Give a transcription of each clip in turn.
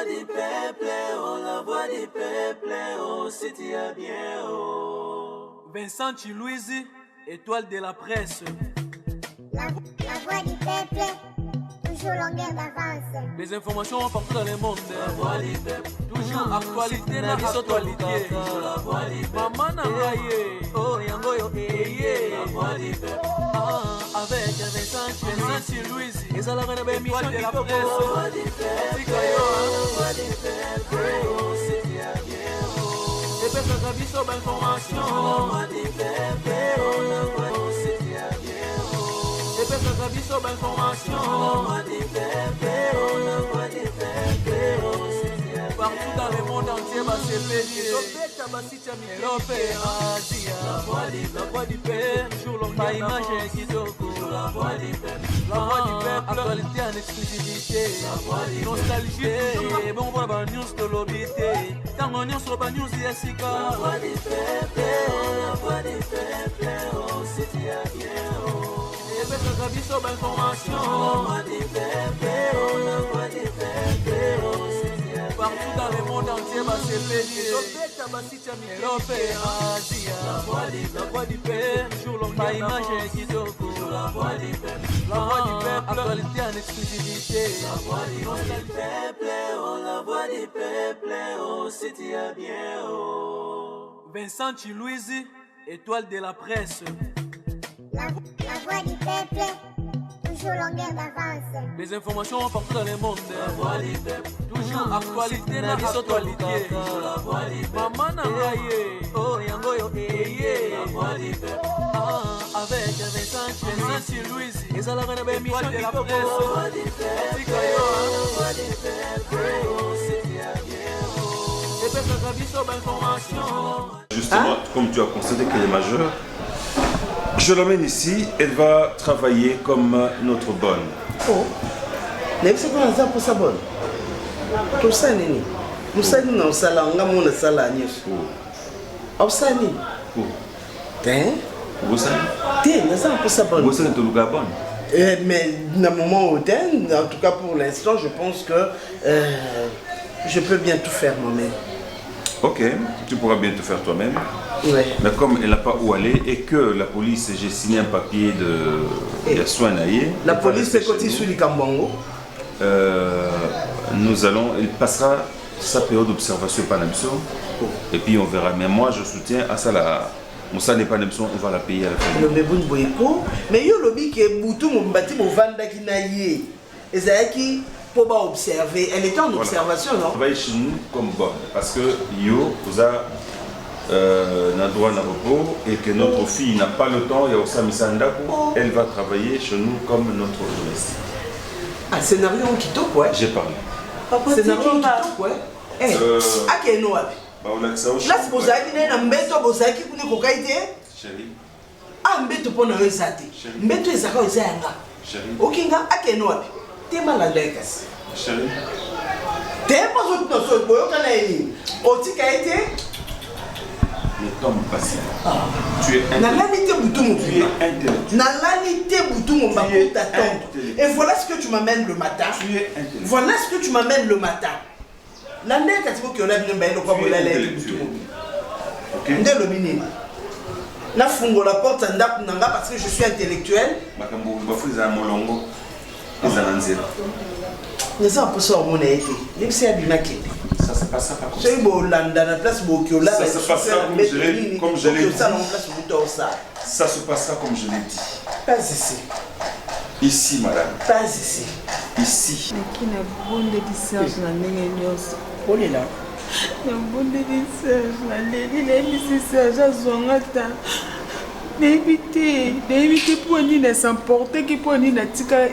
voix du peuple, oh, la voix du peuple, oh, si tu as bien, oh. Vincent Chilouizi, étoile de la presse. La voix du peuple, toujours longueur d'avance. Les informations partout dans le monde. La voix du peuple, toujours actualité na actualité. La voix du peuple, maman Nangaye, oh yango yo eye. La voix du peuple, avec Vincent Chilouizi. Et ça la reine de l'émission de la presse. La voix du peuple, oh, c'est bien bien, oh. Et personne n'a vu sur l'information. La voix du peuple, oh, la voix, oh, c'est bien bien, oh. Et personne n'a vu sur l'information. La voix du peuple, oh, la voix du peuple, oh, c'est bien bien. Partout dans le monde entier, va se payer. Europe et Asie. La voix du peuple, toujours longue. Pas image kitoko. La voix du peuple. La voix du peuple, actualité en exclusivité. Nostalgie, bon voilà news de l'obité. Tant on news sur la news Yasika. La voix du peuple, la voix du peuple, oh, si tu as bien, oh. Et ben ça vie sur l'information. La voix du peuple, oh, la voix du peuple, oh, si tu as bien. Partout dans le monde entier, va se payer. Europe et Asie. La voix du peuple, toujours longue. Pas image kitoko. La voix du peuple. La voix du peuple, actualité en exclusivité. La voix du peuple, oh, la voix du peuple, oh, si tu as bien, oh. Vincent Chilouizi, étoile de la presse. La voix du peuple, toujours longueur d'avance. Les informations partout dans le monde. La voix du peuple, toujours actualité na actualité. La voix du peuple, maman Nangaye, oh yango yo eye. La voix du peuple, avec Vincent Chilouizi. Et ça la reine de l'émission de la presse. La voix du peuple, la voix du peuple, oh, si tu as bien, oh. Et personne n'a vu sur l'information. Justement, comme tu as constaté qu'elle est majeure, je l'emmène ici, elle va travailler comme notre bonne. Oh, mais c'est quoi ça pour sa bonne? Tout ça, Nini. Nous sommes dans le salon, on a mon salon. Oh, ça, Nini. Tiens. Vous savez? Tiens, c'est ça pour sa bonne. Vous savez tout le Gabon. Mais dans le moment où en tout cas pour l'instant, je pense que je peux bien tout faire moi-même. Ok, tu pourras bien tout faire toi-même. Ouais. Mais comme elle n'a pas où aller et que la police, j'ai signé un papier de soins naïe. La police fait côté sur les Kambongo. Nous allons, elle passera sa période d'observation par Namso. Et puis on verra. Mais moi je soutiens à ça la. Moussa n'est pas Namso, on va la payer à la fin. Le bébé boyko. Mais yo lobby qui est boutou mon bâti mon vanda qui naïe. Et c'est qui pour pas observer. Elle était en observation, non? On va chez nous comme bonne parce que yo vous a un droit à repos et que notre fille n'a pas le temps, il y a aussi Misandako, elle va travailler chez nous comme notre domestique. Ah, scénario en Kito quoi? J'ai parlé. Scénario en Kito quoi? Eh, à quel nom? Là, c'est pour ça qu'il y a un mbéto pour ça qui connaît quoi été? Chérie. Ah, mbéto pour nous exater. Mbéto est à quoi ils ont? Chérie. Ok, à quel nom? T'es malade avec ça. Chérie. T'es pas autre chose. Boyo kanai. Oti kaité. Ne tombe pas si. Tu es intelligent. Et voilà ce que tu m'amènes le matin. Tu es intelligent. Voilà ce que tu m'amènes le matin. L'année quand tu as la fungo la porte parce que je suis intellectuel. Mais ça peut sortir mon été. Même si abîmaké. Ça se passe pas comme ça. C'est beau là dans la place Bokiola. Ça se passera comme je l'ai dit. Ça se passera comme je l'ai dit. Pas ici. Ici, madame. Pas ici. Ici. Mais qui n'a bonne de Serge la nénénios. Oh là. Na bonne de Serge la nénénios Serge azongata. D'éviter pour une s'emporter qui pour une tika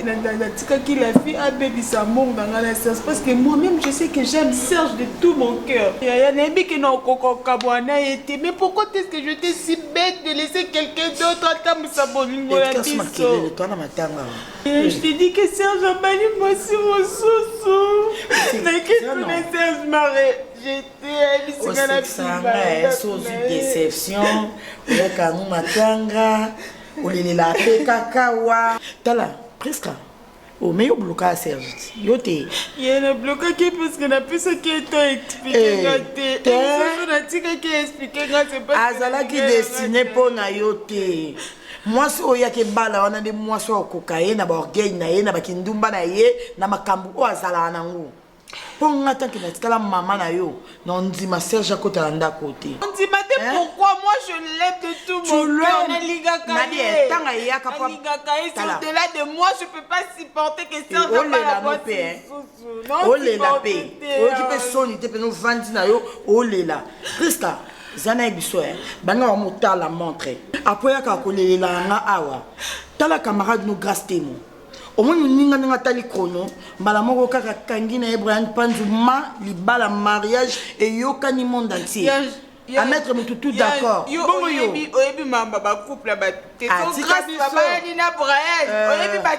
qui la fille a bébé sa mort dans la Serge parce que moi-même je sais que j'aime Serge de tout mon cœur. Il y a un ami qui n'a encore kabouana été mais pourquoi est-ce que j'étais si bête de laisser quelqu'un d'autre à table sa bonne je te dis que Serge a banni moi sur mon sous mais qu'est-ce que Serge m'arrête. J'étais à sous déception, le canou matanga, ou les la kakawa. Tala, presque. Oh, mais yo bloqué Serge. Yo te. Il y a un bloqué parce que n'a plus ce qui est expliqué. Qui expliqué c'est pas. Azala qui destiné pour na yo te. Moi si oya ke bala wana de moi so kokaye na ba orgueil na ye na ba kindumba na ye na makambu o azala nango. Pour ngata ki na tikala maman na yo. Non dit ma Serge à côté anda côté. On dit pourquoi moi je l'aime de tout mon cœur. Au-delà de moi, je peux pas supporter que Serge n'a pas la boîte. Oh la paix. Oh qui peut sonner, tu peux nous vendre na yo. Oh là. Christa, zana biso banga wa mota la montre. Après ya ka kolela nga awa. Tala camarade nous grâce témo. Au moins nous n'inga tali chrono, mbala moko kaka kangi na Brian Panzuma, li bala mariage et yo kani monde entier. À mettre tout d'accord. Bon yo. Oyebi mamba ba couple ba te so grâce ba ni na Brian. Oyebi ba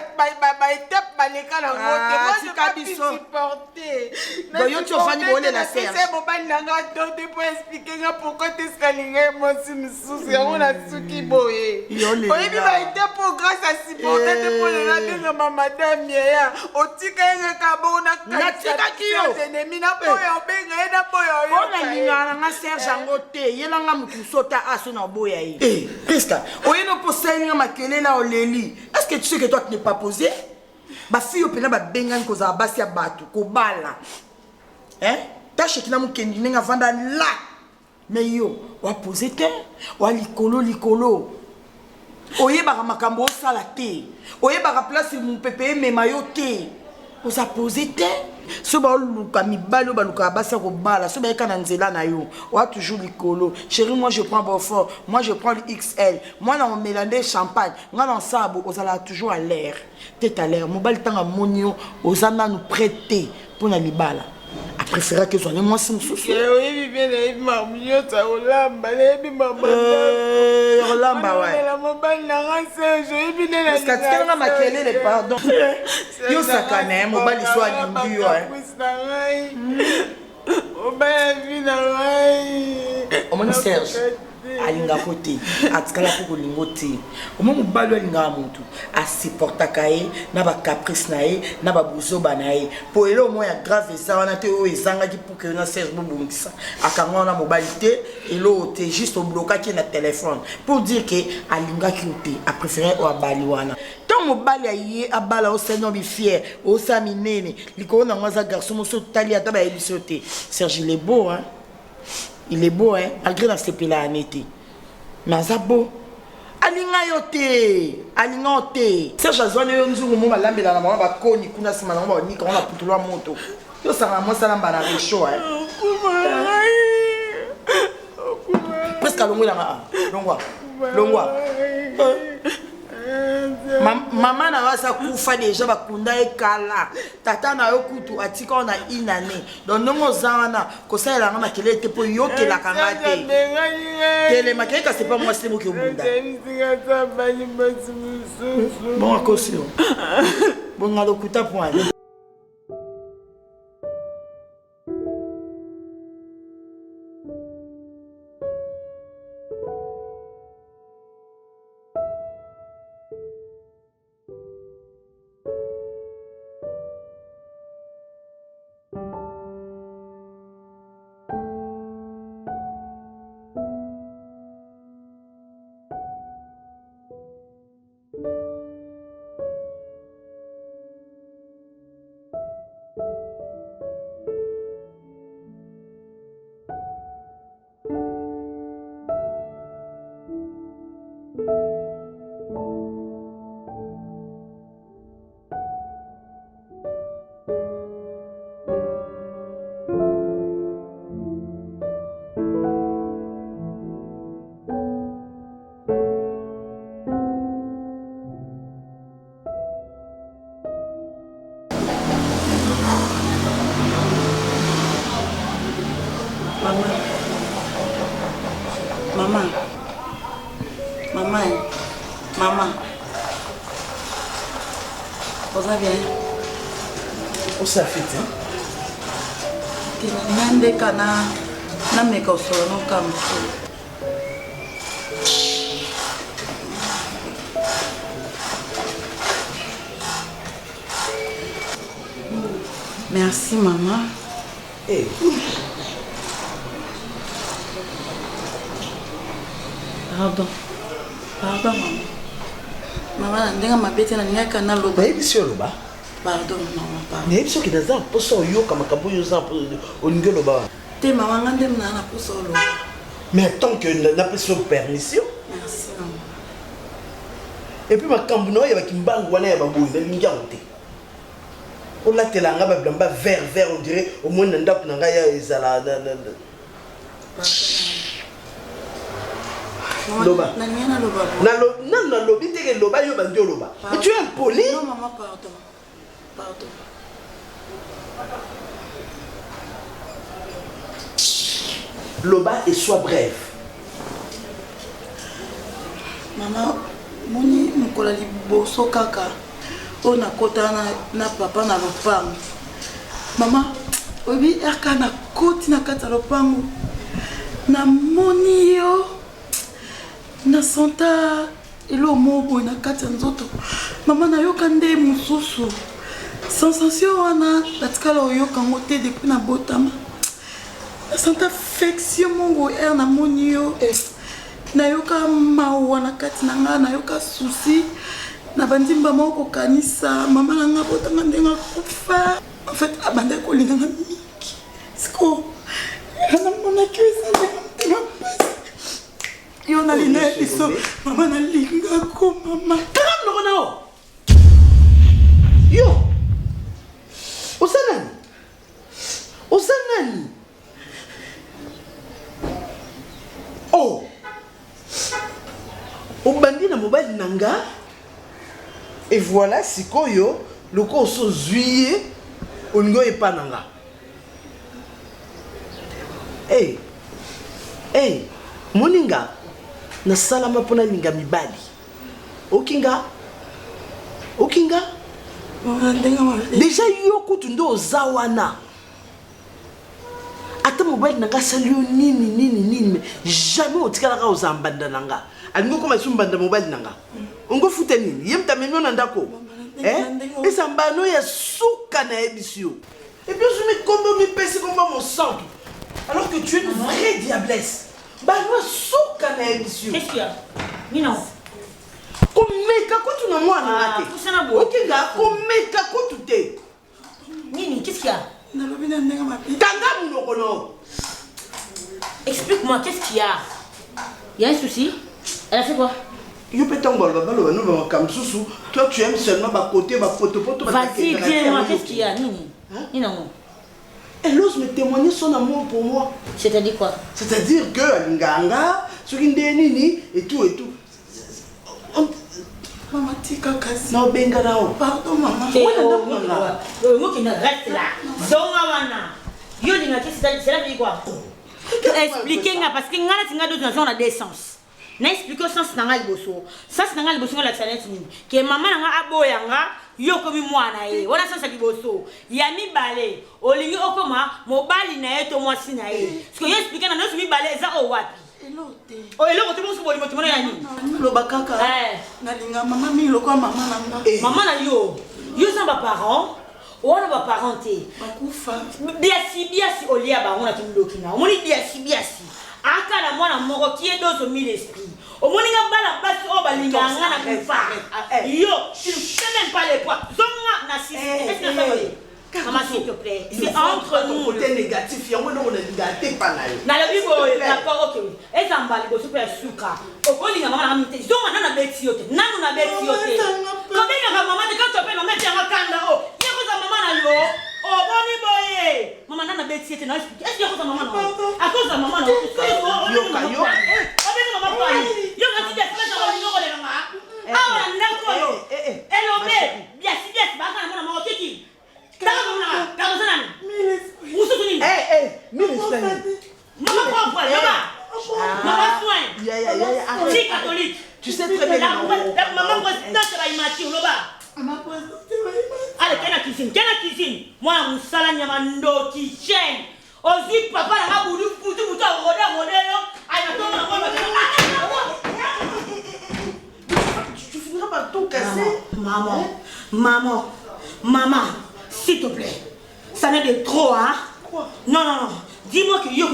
étape ba leka na ngote. Moi je pas supporter. Donc yo tu fani bolé la serre. C'est bon ba nanga donc pour expliquer pourquoi tu scalinga moi si misusu ya on a tsuki boye. Oyebi ba étape pour grâce à supporter pour les la madame ya. Otika nga kabo na tika kiyo. Ennemi na boya benga na boya. On a linga na Serge yelanga mutu sota aso na boya yi. Eh, Krista, oyeno posalinga makele na oleli. Est-ce que tu sais que toi tu n'es pas posé? Ba fille opena ba bengan ko za basi ya batu ko bala. Hein? Tâche kina mukendi nga vanda la. Mais yo, wa poser te, wa likolo. Oye ba makambo sala te. Oye ba place mon pépé mais mayo te. On s'est posé te. So ba luka mibalo ba luka basa ko bala so ba kana nzela na yo wa toujours likolo. Chérie, moi je prends Beaufort, moi je prends le XL, moi na on mélanger champagne nga dans sabo ozala toujours à l'air, tête à l'air mobile tanga monio ozana nous prêter pour na libala a préférer que soit moi sim sous oui bien les mamio ta olamba les mama olamba ouais la mobile na ranse je bien la parce que tu as maquillé les pardon yo sakane mobile soit lingi yo au moins Serge alinga côté atikala pour lingote au moins mobile alinga mutu a supporta kae na ba caprice nae na ba buzoba nae pour ele au moins ya grave ça wana te o ezanga ki pour que na Serge bobungisa akanga na mobilité et l'autre juste au blocage na téléphone pour dire que alinga ki ote a préféré o abali wana tant mobile aye abala o seigneur bi fier o sami nene liko na ngaza garçon mo so tali ata ba ebisote Serge il est beau hein. Il est beau, hein, malgré la CPLA en été. Mais c'est beau. Alinga yote, alinga yote. Serge Azone yonzungu mo malambe la mama ba koni kuna sima na mama ni quand on a putulwa moto. Yo sanga mo sala mbana resho hein. Presque longo la longwa. Maman na wasa kufa déjà bakunda ekala tata na yo kutu atika on a une année donc non zana ko ça la ngama kele te po yoke la kangate tele makeka c'est pas moi c'est moi qui obunda bon akosio bon ngalo kuta point. Maman. Vous allez bien? Où ça fait, hein? Nande kana na meka usoro no kamso. Merci, maman. Hey. Pardon, maman. Maman, ndenge mabete na ngaka na loba. Baby sur loba. Pardon, maman, pardon. Mais biso ki daza poso yo kama kambo yo za olingo loba. Te maman ngande na poso loba. Mais tant que n'a pas son permission. Merci, maman. Et puis ma kambo no ya bakimbangu wana ya baboyi ndalinga ote. On la telanga ba blamba vert on dirait au moins ndap na nga ya ezala Loba. Non, lobi te que loba yo bandio loba. Mais tu es impoli. Non, maman, pardon. Loba et sois bref. Maman, moni mukola liboso kaka. On a kota na papa na lopango. Maman, obi erka na koti na kata lopango. Na moni yo. Na santa ilo mobo na kati ya nzoto. Mama na yoka nde mususu. Sensation wana latikala oyoka ngote depuis na botama. Na santa affection mongo na moni yo. Na yoka mawa na kati na nga na yoka souci. Na bandimba moko kanisa mama na nga botama ndenga kufa. En fait abanda ko linga miki. Siko. Na mona kiweza ndenga pasi. Yo na lina biso mama na linga ko mama karam loko nao yo osanani oh obandi na mobali nanga et voilà sikoyo loko so zuiye olingo epananga hey moninga na salama pona linga mibali okinga déjà yo kutu ndo ozawana ata mobali nanga sali yo nini jamais otikalaka ozambanda nanga alingo koma sumbanda mobali nanga ongo futa nini yemta memio na ndako esambano ya suka na ebisio et puis je me combo mi pesi komba mon centre alors que tu es une vraie diablesse. Bah moi souka na émission. Qu'est-ce qu'il y a? Nino. Komeka ko tu na moi na te. OK ga komeka ko tu te. Nini, qu'est-ce qu'il y a? Na lobi na ndenga mapi. Tanga munokono. Explique-moi, qu'est-ce qu'il y a? Il y a un souci? Elle a fait quoi? Yo pétang bolo balo nous va comme sousou. Toi tu aimes seulement ba côté ba photo. Vas-y, dis-moi qu'est-ce qu'il y a, Nini? Nino. Elle ose me témoigner son amour pour moi. C'est-à-dire quoi? C'est-à-dire que Nganga, Nini et tout. Maman tika kasi. Non benga nao. Pardon maman. Moi qui ne reste là. Zongawana. Yo dinga qu'est-ce que c'est là quoi? Expliquez-moi parce que ngana tinga d'autres gens on a des sens. Na expliquer au sens nanga liboso. Sens nanga liboso la tsaneti nini. Que maman nanga aboyanga yo komi mwana ye. Wana sens liboso. Ya mi balé. Olingi okoma mobali na ye to mwasi na ye. Parce que yo expliquer na no mi balé za o wapi. Elote. O eloko to boso boli motimona ya nini? Loba kaka. Na linga mama mi lokwa mama nanga. Maman na yo. Yo sans ba parents. On va parenté. Bakufa. Biasi olia ba on a kimdoki na. Omoni biasi. Aka na mwana moko qui est dans mille esprit. Omoni nga bala basi o balinga ngana kufa. Yo, tu ne fais même pas les poids. Zonga na sisi. Est-ce que ça va? Maman s'il te plaît. C'est entre nous. Côté négatif, il y a un monde négatif pas là. Na la bibo d'accord OK. Et ça mbali go super suka. Okolinga mama na mite. Zonga na beti yote. Nanu na beti yote. Combien na maman de quand tu appelles maman t'es en kanda oh. Yeko za maman na yo. Oh boni boye. Maman na beti yote na explique. Est-ce que yeko za maman na? À cause de maman na. Yo kayo. Obeni maman kwa ni. Yo ngati bia sema za wali ngoko le nga. Ah na ndako yo. Elombe biasi ba kana mwana mama kiki. Maman soin. Catholique. Tu sais très bien. Maman présidente va imaginer Maman présidente. Allez, quelle cuisine. Moi, on sala nyama ndo kitchen. Ozi papa na budu putu modèle. Tu finiras par tout casser. Maman. S'il te plaît. Ça ça n'est de trop, hein? Quoi? Non, non, non. Dis-moi que yo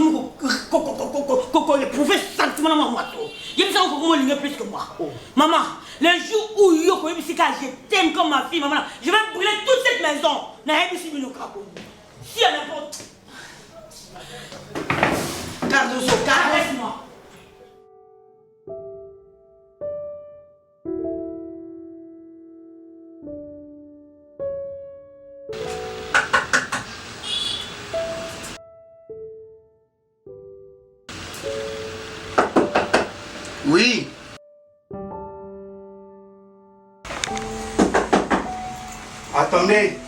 qu'on éprouvé sentiment dans mon moto. Il y a ça qu'on m'a plus que moi. Maman, le jour où yo qu'on je t'aime comme ma fille, maman, je vais brûler toute cette maison. Si à n'importe. Cardoso, Caresse-moi. Oui. Attendez.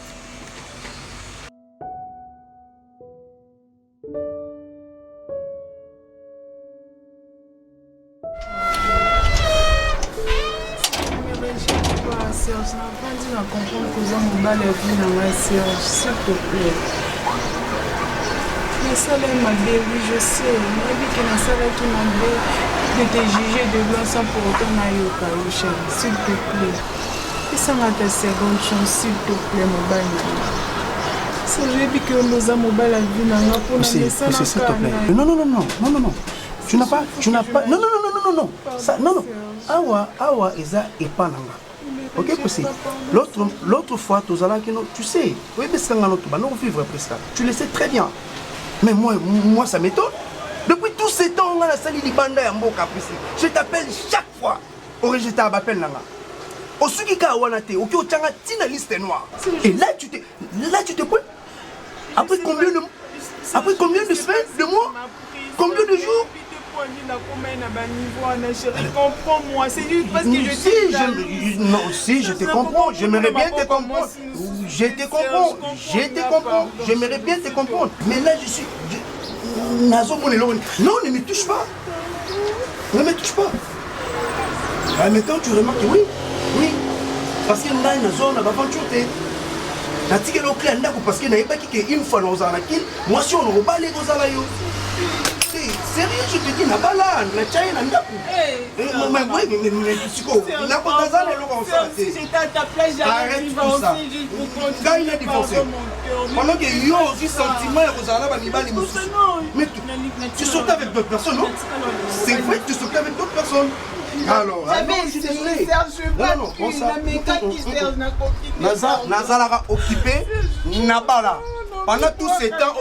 Serge, n'a pas dit à comprendre que ça m'a mal vu dans ma Serge, s'il te plaît. Mais ça là m'a dit, oui, je sais. Mais dit que dans ça là qui m'a dit de te juger de blanc sans pour autant m'aller au caillou, chérie, s'il te plaît. Et ça m'a ta seconde chance, s'il te plaît, mon bain. C'est vrai que nous avons mal la vie dans la peau, s'il te plaît. Non. Tu n'as pas. Non. Ça, non. Awa, Eza et pas nanga. Ok, possible. L'autre fois, tu sais, oui, mais c'est un autre, nous vivre presque. Tu le sais très bien. Mais moi ça m'étonne. Depuis tous ces temps, on a la salle Libanda et Mboka. Je t'appelle chaque fois. J'étais à m'appelle nanga. Au Sukika Wanate, au Kyochanga, Tina liste noire. Et là, tu te pointes. Après combien de semaines, de mois, combien de jours? Comprends-moi, c'est juste parce que je sais. Non, si, je te comprends, j'aimerais bien te comprendre. Je te comprends, j'aimerais bien te comprendre. Mais là, je suis. Non, ne me touche pas. Ne me touche pas. Mais quand tu remarques, oui. Parce que là, il y a une zone d'aventure. Parce qu'il n'y a pas qu'une fois dans la kill, moi si on ne pas les gosses à la yo. Sérieux, je te dis, n'a pas là, la Tchaï n'a pas. Si j'étais à ta place, j'allais divorcer juste pour continuer. Il a divorcé. Pendant que yo aussi sentiment et Rosana va m'y mais tu sortais avec d'autres personnes, non? C'est vrai que tu sortais avec d'autres personnes. Alors, je suis désolé. Nazala occupé, Nabala. Pendant tous ces temps,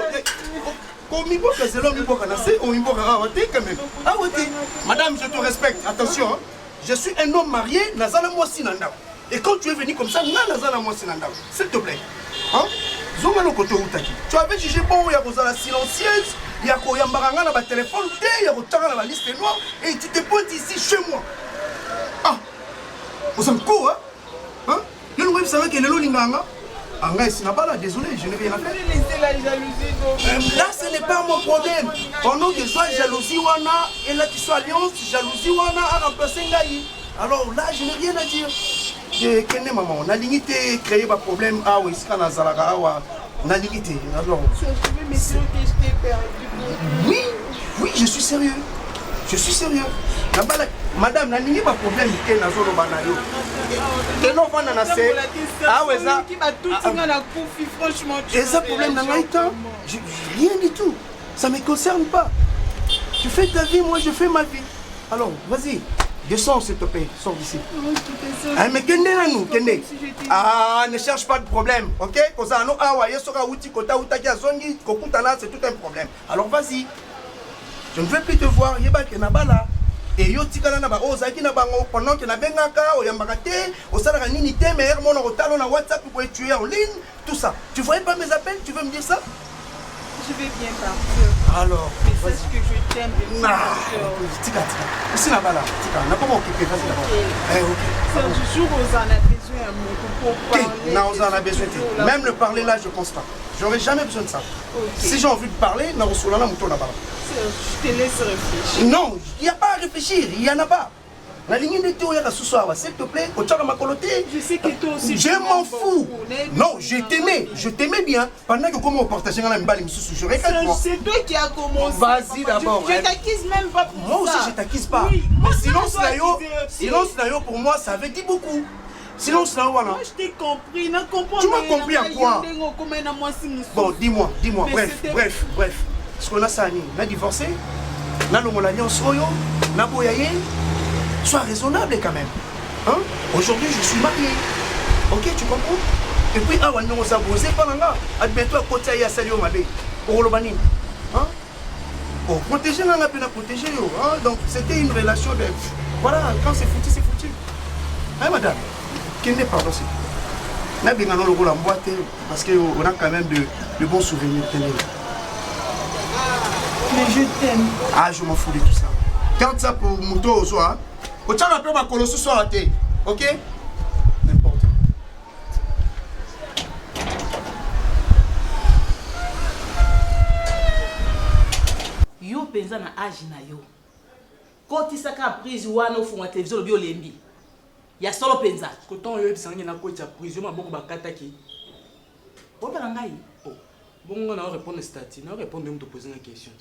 madame, je te respecte, attention, hein. Je suis un homme marié, Nazala Mouassinanda. Et quand tu es venu comme ça, Nazala Mouassinanda, s'il te plaît. Hein? Tu avais jugé bon, il y a la silencieuse, il y a un téléphone, il y a la liste noire, et tu te pointes ici chez moi. Ah, vous êtes quoi, hein? Vous savez que le Lolinganga, désolé, je n'ai rien à faire. Là, ce n'est pas mon problème. Pendant que soit jalousie wana, et là tu sois alliance, jalousie wana a remplacé Ngaï. Alors là, je n'ai rien à dire. Je connais maman, on a limité, créer un problème. Ah oui, c'est quand on a limité. Alors. Oui, je suis sérieux. Madame, n'a pas de problème. Et ça, problème n'a pas rien du tout. Ça ne me concerne pas. Tu fais ta vie, moi je fais ma vie. Alors, vas-y, descends s'il te plaît, sors d'ici. Mais Kende, ah, ne cherche pas de problème, ok? C'est tout un problème. Alors vas-y. Je ne veux plus te voir, et yo tikala na ba ozaki na bango pendant que na bengaka oyambaka te osalaka nini te mais mon retard na WhatsApp pour tuer en ligne tout ça. Tu voyais pas mes appels, tu veux me dire ça? Je vais bien partir. Alors, mais c'est ce que je t'aime de tout. Tika. Ici là-bas là, Tika, n'a pas m'occuper, vas-y d'abord. OK. C'est toujours aux en a besoin pour parler. Non, on en a besoin. Même le parler là, je pense pas. J'aurais jamais besoin de ça. Si j'ai envie de parler, na rosolana mouton là-bas. Je te laisse réfléchir. Non, il n'y a pas à réfléchir, il n'y en a pas. La ligne de théorie à ce soir, s'il te plaît, au tchara ma coloté. Je sais que toi aussi. Je m'en fous. Non, je t'aimais bien. Pendant que comment on partageait dans la mballe, je regrette moi. C'est toi qui as commencé. Vas-y d'abord. Je t'accuse même pas pour ça. Moi aussi, je t'accuse pas. Mais silence là, pour moi, ça avait dit beaucoup. Sinon, c'est là, voilà. Moi, je t'ai compris. Na comprends. Tu m'as compris à quoi? Bon, dis-moi. Mais Bref. Parce qu'on a ça, on a divorcé. On a l'alliance Oyo. On a boyaye. Sois raisonnable quand même. Hein? Aujourd'hui, je suis marié. Ok, tu comprends? Et puis, ah, on s'est abusé par là. Admets-toi, côté à Salio Mabé. Au Rolobani. Hein? Bon, protéger, on a pu la protéger. Hein? Donc, c'était une relation de. Voilà, quand c'est foutu, c'est foutu. Hein, madame? Quel n'est pardon, c'est tout. On a bien le rôle en boîte parce qu'on a quand même de bons souvenirs. Mais je t'aime. Ah, je m'en fous de tout ça. Garde ça pour Mouto au soir. Au tient un peu ma colo ce soir à thé. Ok? N'importe. Yo penza na âge na yo. Kotisaka prise wana ofunga télévision lobi olembi. Ya solo penza. Koton yo bisangi na ko tia prise yo maboko bakataki. Bobala ngai. Oh. Bon on a répondre statut, on a répondre même te poser une question.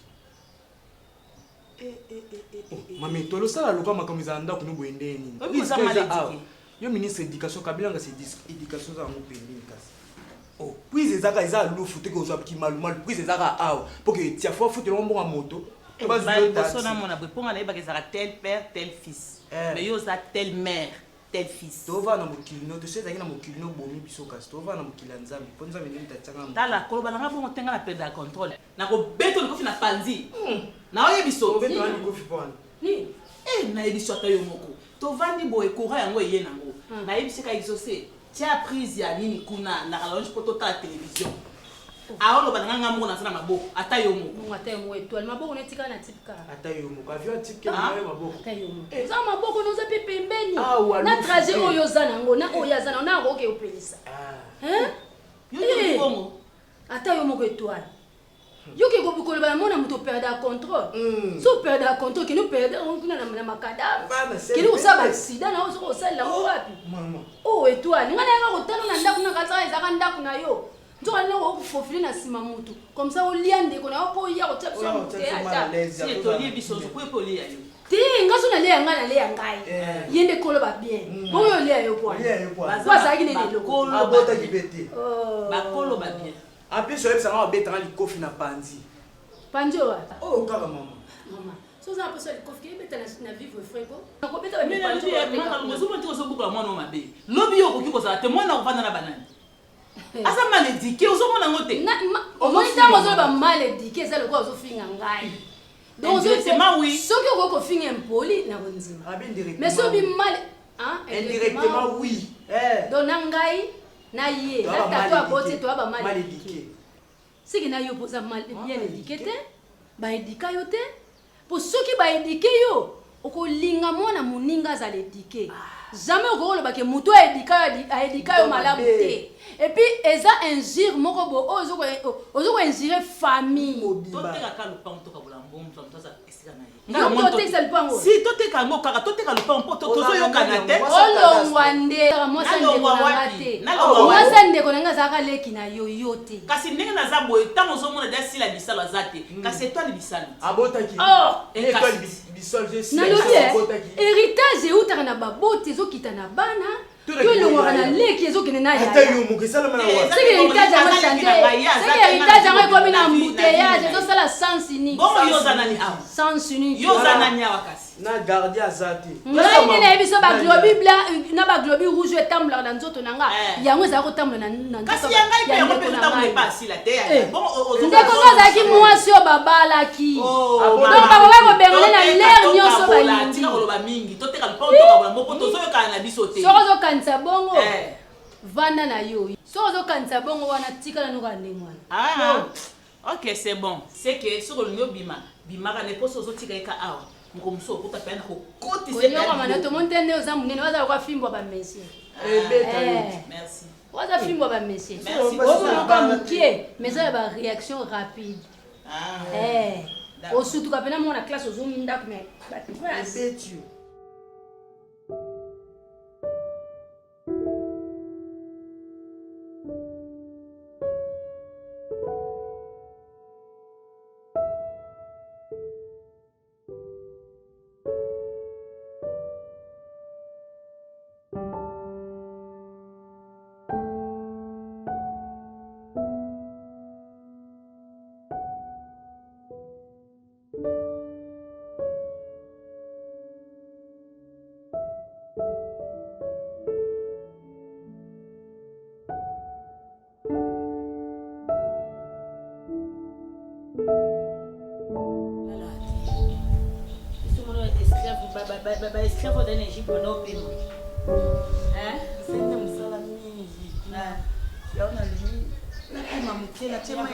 Mami tolo sala loka makamisa ndako no boende nini. Obiza maladie. Yo ministre éducation kabila nga c'est éducation za ngo pende kasi. Oh, puis ezaka eza lufu te ko zo apiki malumal, puis ezaka aw pour que tia fo futu lo mbonga moto. Tu vas dire mon abou pour aller bakezaka tel père tel fils. Mais yo za telle mère tel fils. To va na mokilino, to seza na mokilino bomi biso kasi. To va na mokila nzambi, ponza menini tatanga. Tala koloba na bongo tenga la perdre contrôle. Na ko beto ko fina panzi. Na oye biso beto na ko fipana. Ni na ebiso ta yo moko. To vandi boye courant yango ye nango. Na ebisika exaucer. Tia prise ya nini kuna na kalonge poto ta télévision. Aolo bananga moko na sana maboko ata yo moko. Mungu ata yo moko étoile maboko netika na tipka. Ata yo moko avion tipke na yo maboko. Ata yo moko. Za maboko noza pe pembeni. Na trajet oyo zana ngo na oyo zana na roke opelisa. Hein? Yo bongo. Ata yo moko étoile. Yo ke ko bukolo ba mona muto perdre contrôle. So perdre contrôle ki no perdre on kuna na makadam. Ki no sa ba accident na ozo ko sala ngo wapi? Mama. Oh étoile ngana nga ko tano na ndaku na katsa ezaka ndaku na yo. Nzoka ne ko fofili na sima mutu. Comme ça o liande ko na ko ya ko tshepsa mutu ata. Si to li biso ko ko li ya yo. Ti ngaso na le nga na le ngai. Yende kolo ba bien. Bo yo le yo kwa. Kwa za ki ne le ko lo bota ki bete. Ba kolo ba bien. Après sur ça on beta li kofi na panzi. Panzi wa. Oh kaka mama. Mama. So za poso li kofi ki beta na vivre frego. Na ko beta ba mais na bi ma ko so monti ko so buka mwana o mabe. Lobi yo ko ki ko sa te mwana ko fana na banani. Asa mal éduqué ozo mona ngote. O mo ntango zo ba mal éduqué za lokwa zo finga ngai. Donc directement oui. Soki ko finga impoli na konzima. Mais so bi mal indirectement oui. Donc na ngai na ye na tato aboti to ba mal éduqué. Siki na yo poza mal bien éduqué te ba éduqué yo te. Po soki ba éduqué yo okolinga mwana muninga za l'éduqué. Jamais au gros le bac muto a éduqué au malamu te. Et puis eza injure moko bo ozo injure famille. Toteka ka le pan to ka bulambo mto sa esika na ye. Non toteka le pan. Si toteka ngo kaka toteka le pan po tozo yo kana te. Olongwande mwasa ndeko na te. Mwasa ndeko na zaka leki na yo yote. Kasi ndenge na za boye tango zo mona dasi la bisalo azate. Kasi toi le bisalo. Abotaki. Oh, et toi bisalo je sais. Na lobi héritage euta na babote zo kita na bana. Tu le vois na leki ezo kene na ya. Ata yo mo kesala mana wa. C'est héritage à moi chanter. C'est héritage à moi comme une embouteillage, zo sala sens unique. Bon yo zanani awa. Sens unique. Yo zanani awa kasi. Na garder azati. Ngai na biso ba globi blanc na ba globi rouge etambla na nzoto nanga. Yango za ko tambla na nzoto. Kasi yangai pe ko pe tambla pas si la te. Bon ndeko za ki mwasi o babala ki. Donc ba ko bengole na l'air nyonso ba yindi. Tika ko ba mingi to teka le pon to ka ba moko to zo yo kana biso te. Sozo kanisa bongo. Vanda na yo. Sozo kanisa bongo wana tika na nuka ndengwana. Ah. OK, c'est bon. C'est que sur le nyo bima, bima ka ne poso zo tika ka awa. Mukomso ko tapena ko koti se. Ko nyoma na to montende oza munene waza kwa fimbo ba messi. Merci. Waza fimbo ba messi. Merci. Ozo ko mukie, mais ça ba réaction rapide. Au surtout quand on a classe aux hommes d'ak mais esclave oza na Égypte wana opema. Sende mosala mingi. Yao nalingi napema moke natema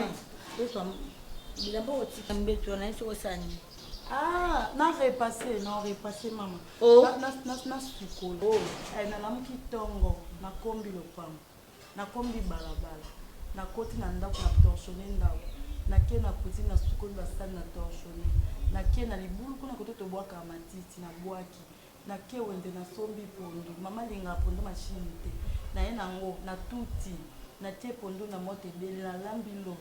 bilamba otika mbeto wana esi kosala nini? na repasse mama. Na sukolo. Nalamuki ntongo nakombi lopango. Nakombi balabala. Nakoti na ndako na torchonne ndako. Nake na kuti na sukolo basali na torchonne. Nake na libulu kuna kote tobwaka matiti na bwaki. Nake wende na sombi pondu. Mama linga pondu machine te. Na ye nango na tuti. Na tie pondu na moto ebele na lambi lo.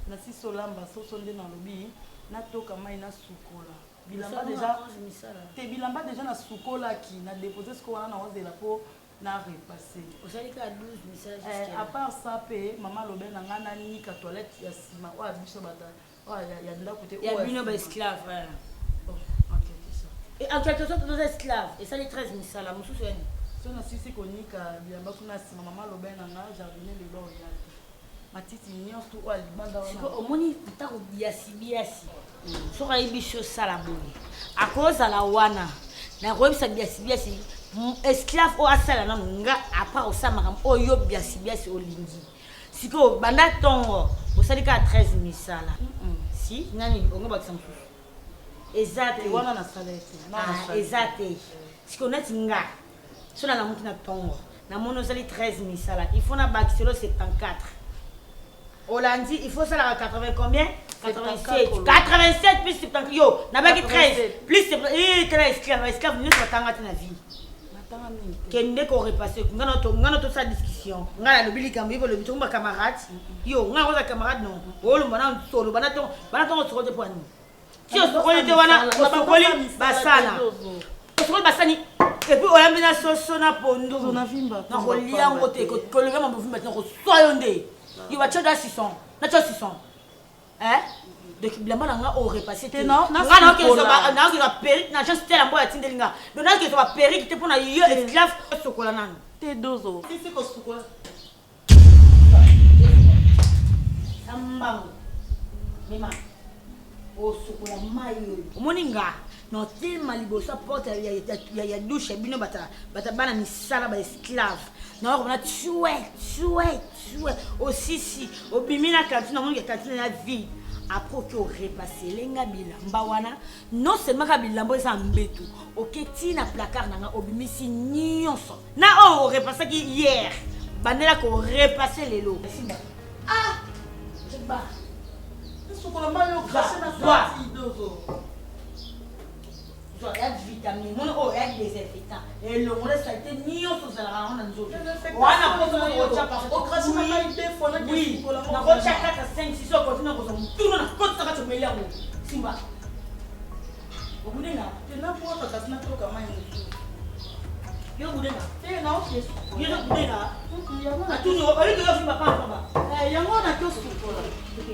Na siso lamba soso nde na lobi. Na toka mai na sukola. Bilamba déjà na sukola ki na déposer ce qu'on a na ozela po na repasser. Osalika 12 messages. À part ça pe maman lobe na ngana ni ka toilette ya sima o abiso bata. O ya nda côté o. Ya bino ba esclave. Bon, OK, c'est ça. Et en quelque sorte nos esclaves, et ça les 13 misala mususu yani. So na sisi konika bilamba kuna sima maman lobe na nga jardiner le bord ya. Matiti nyonso o alibanda wana. Siko omoni ntako biasi. Soka ibiso sala boye. Akozala wana. Na koyebisa biasi. Esclave o asala na nga apa osamaka oyo biasi olingi. Siko banda tongo osalika 13 misala. Si nani ongo bakisa mususu. Exacte wana na salete. Exacte. Siko nati nga. Sona na mutu na tongo. Na mono sali 13 misala. Il faut na bakiselo 74. Hollandi, il faut ça la 80 combien? 87. 87 plus 70. Yo, n'a pas que 13. Plus 13 esclave, nous sommes en train de vie. Kende ko repasser ngana to sa discussion ngana lo bilika mbibo lo bitumba camarade yo ngana ko camarade non olo bana solo bana to soko de poani si o soko de wana o soko li basana o soko basani et puis oya mbina soso na pondo na vimba na ko liango te ko le même vimba na ko soyonde yo ba choda 600 na cho 600 donc bilamba nanga o repasser te non ngana ke so ba na ke périk na just tela mboya tindelinga donc na ke so ba périk te pona yo esclave sokola nani te dozo si ko sokola sambango mema o sokola mayo moninga no tellement libosa porte ya douche bino bata bana misala ba esclave na ko na chouette aussi si obimina kantine na moninga kantine na vie après que repasser lenga bilamba wana non seulement ka bilamba eza mbetu oketi na placard nanga obimisi nyonso na o repasser ki hier bandela ko repasser lelo ba sokola mayo grâce na fati dozo il y a des vitamines, il y a des désinfectants. Et le monde ça a été mis au sol, ça a rendu dans le on a posé au chat parce que au crash on a eu des fois oui, on a reçu 4 à 5 6 heures continue comme ça. Tout le monde a côté ça tu me là Simba. Au bout de là, tu n'as pas ta casna trop comme yo bout de là. Tu non, c'est yo bout de là. A tout nous, on est que yo Simba pas pas. Yango na kio sokola. OK.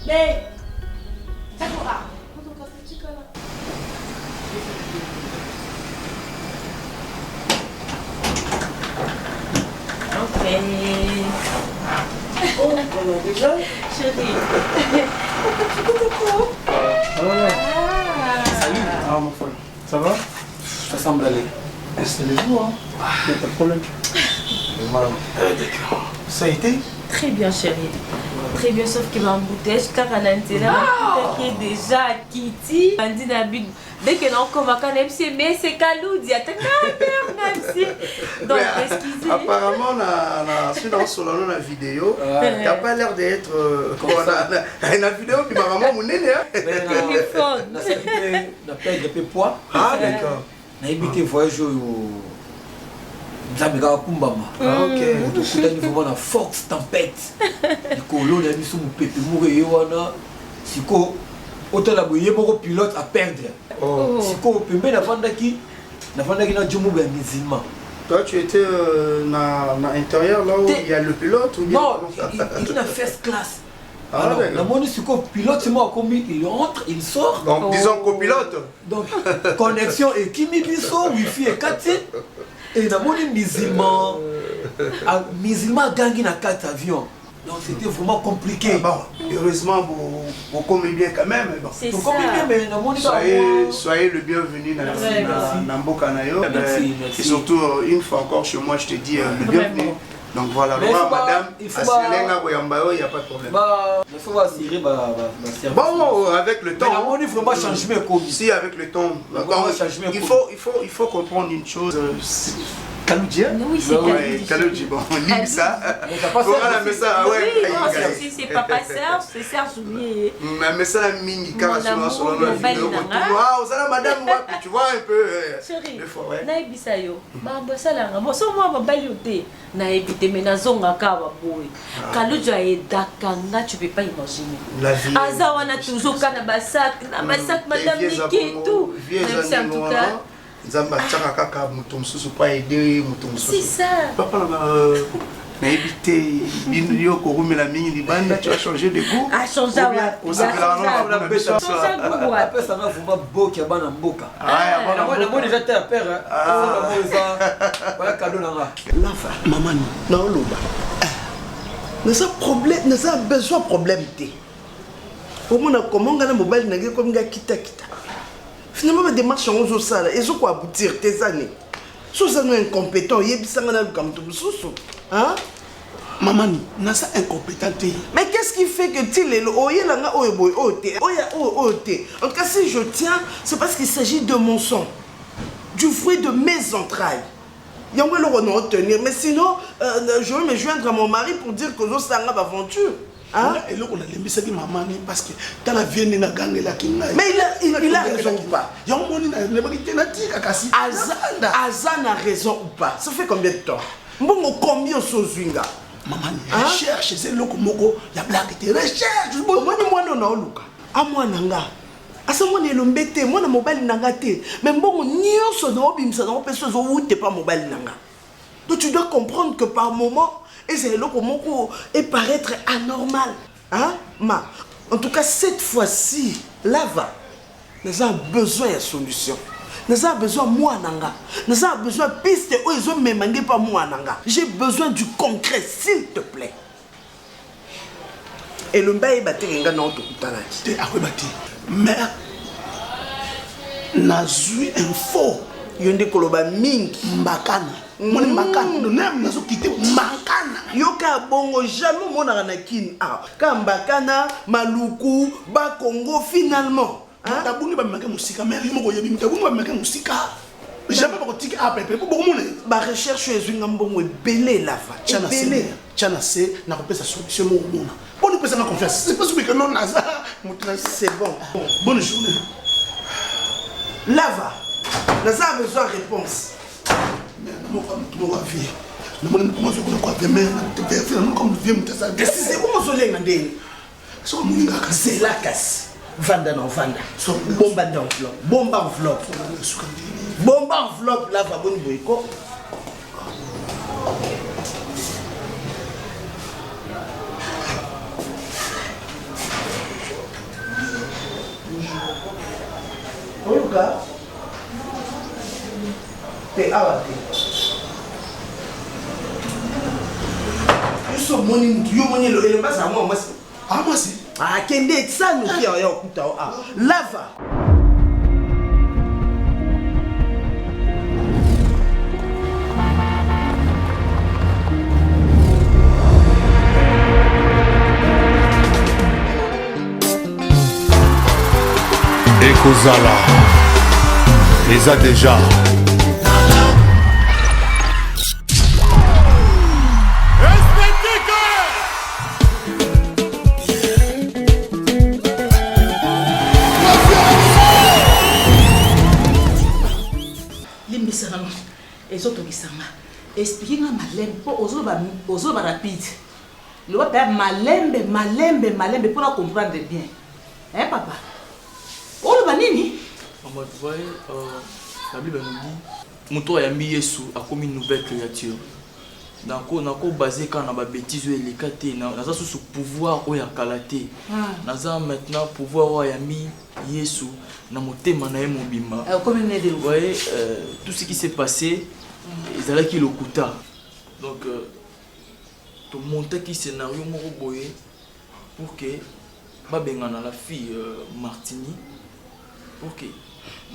Mais ça quoi? Oh, déjà chérie. Salut. Ah, mon frère. Ça va? Ça semble aller. Installez-vous, hein. Il n'y a pas de problème. D'accord. Ça a été? Très bien, chérie. Très bien, sauf que ma bouteille, car à l'intérieur, qui est déjà Kitty, dès que l'on convoque un MC, mais c'est Kaloudi, à ta merci. Donc, excusez. Apparemment, on a sur la vidéo, tu n'as pas l'air d'être. La vidéo, puis maman, mon nez, téléphone. On a perdu un peu de poids. Ah, d'accord. On a évité voyage au. Nzamega kumbama. OK. On a vraiment la force tempête. Les colons a mis sur mon pépé mourir wana. Siko autant la boyer mon pilote à perdre. Siko pembe na vandaki na jomu ba musulman. Toi tu étais na intérieur là où il y a le pilote ou bien? Non, il est en first class. Ah, alors, la monnaie c'est quoi pilote c'est moi comme il entre, il sort. Donc disons copilote. Donc connexion et kimi biso wifi et 4 et na moni musulman gangi na 4 avions Donc c'était vraiment compliqué. Bon, heureusement, vous commettez bien quand même. Bon. C'est ça. Soyez le bienvenu dans Mboka Nayo. Et surtout, une fois encore chez moi, je te dis le bienvenu. Donc voilà, madame, il n'y a pas de problème. Il faut assurer bon, avec le temps. Mais on est vraiment changement comme ici, avec le temps. Il faut comprendre une chose. Kaloudji, oui, c'est Kaloudji. Bon, on lit ça. C'est Papa Serge, c'est Serge oublié. Mais ça, la mini carasson sur la vidéo. Madame, tu vois un peu. Chérie, naïbisa yo. Bamba salanga. Moi, sans moi, baba yoté. Naïbité, mais nazonga kawa boy. Kaloudji a edakanga, tu peux pas imaginer. La vie. Azawana toujours kana basak, na basak madame Niki tout. Même si en tout cas. Zamba tchaka kaka mutum susu pas aider mutum susu. C'est ça. Papa na éviter binyo ko rumela mingi libanda tu as changé de goût. A changé wa. On s'appelle on a besoin ça. Après ça va vraiment boki bana mboka. Moi déjà t'es à père. Voilà cadeau là. L'enfant maman non loba. N'a problème, n'a besoin problème té. Au moins comment ngana mobile nage comme nga kita. Finalement, les démarches sont aux salles. Et je crois aboutir tes années. Si vous êtes incompétent, il y a comme tout hein? Maman, n'a ça incompétent. Mais qu'est-ce qui fait que tu es là? En tout cas, si je tiens, c'est parce qu'il s'agit de mon sang, du fruit de mes entrailles. Il y a le retenir. Mais sinon, je vais me joindre à mon mari pour dire que je suis en aventure. Hein? Et là, on a les maman parce que dans la vie, il a gagné la kinga. Mais il a raison ou pas? Azan a raison ou pas? Ça fait combien de temps? Bon, combien de choses? Maman, recherche, c'est le moko, il y a blague, recherche. Moi, non, Luka. À moi, nanga. À ce moment, il m'embête, moi, mobile nanga. Mais bon, n'y a pas mobile nanga. Donc, tu dois comprendre que par moment, et c'est là que paraître anormal. Hein? Ma, en tout cas, cette fois-ci, là-bas, nous avons besoin de solution. Nous avons besoin de moi, nanga. Nous avons besoin de piste où ils ont même pas moi, nanga. J'ai besoin du concret, s'il te plaît. Et le bail battu, il y a un autre mais, Nazui info. Yonde koloba mingi mbakana moni mbakana nem nazo quitter mbakana yoka bongo jamais mona na kin ah ka mbakana maluku ba Congo finalement hein tabungi ba maka musika mais yimo ko yebi tabungi ba maka musika jamais ba ko tiki apepe pour beaucoup mona ba recherche ezinga mbongo ebele lava chana se na ko pesa solution mo mona bon nous pesa na confiance c'est pas ce que non naza c'est bon bonne journée lava. Nous avons besoin de réponse. Mais nous avons vie. Nous avons commencé à quoi demain. Comme nous viens de c'est comment vous allez c'est la casse. Vanda non vanda. Bomba d'enveloppe. Bomba enveloppe. Bomba enveloppe là va bon boyko. Oyoka. Te awate. Yo so moni yo moni lo elemba sa moi moi. Ah moi c'est. Ah kende ça nous qui a okuta ah lava. Ekozala les a déjà. Limbisanga ezotokisanga expliquer nga malembe po ozoba rapide le va faire malembe pour la comprendre bien hein papa olo banini maman tu vois la Bible nous dit muto ayambi Yesu akomi une nouvelle créature nako basé quand na ba bêtise les katé naza sous pouvoir oya kalaté naza maintenant pouvoir oyambi Yesu na motema na ye mobimba vous voyez tout ce qui s'est passé ils allaient qui l'okuta donc tu montes qui scénario moko boye pour que babengana la fille Martini pour que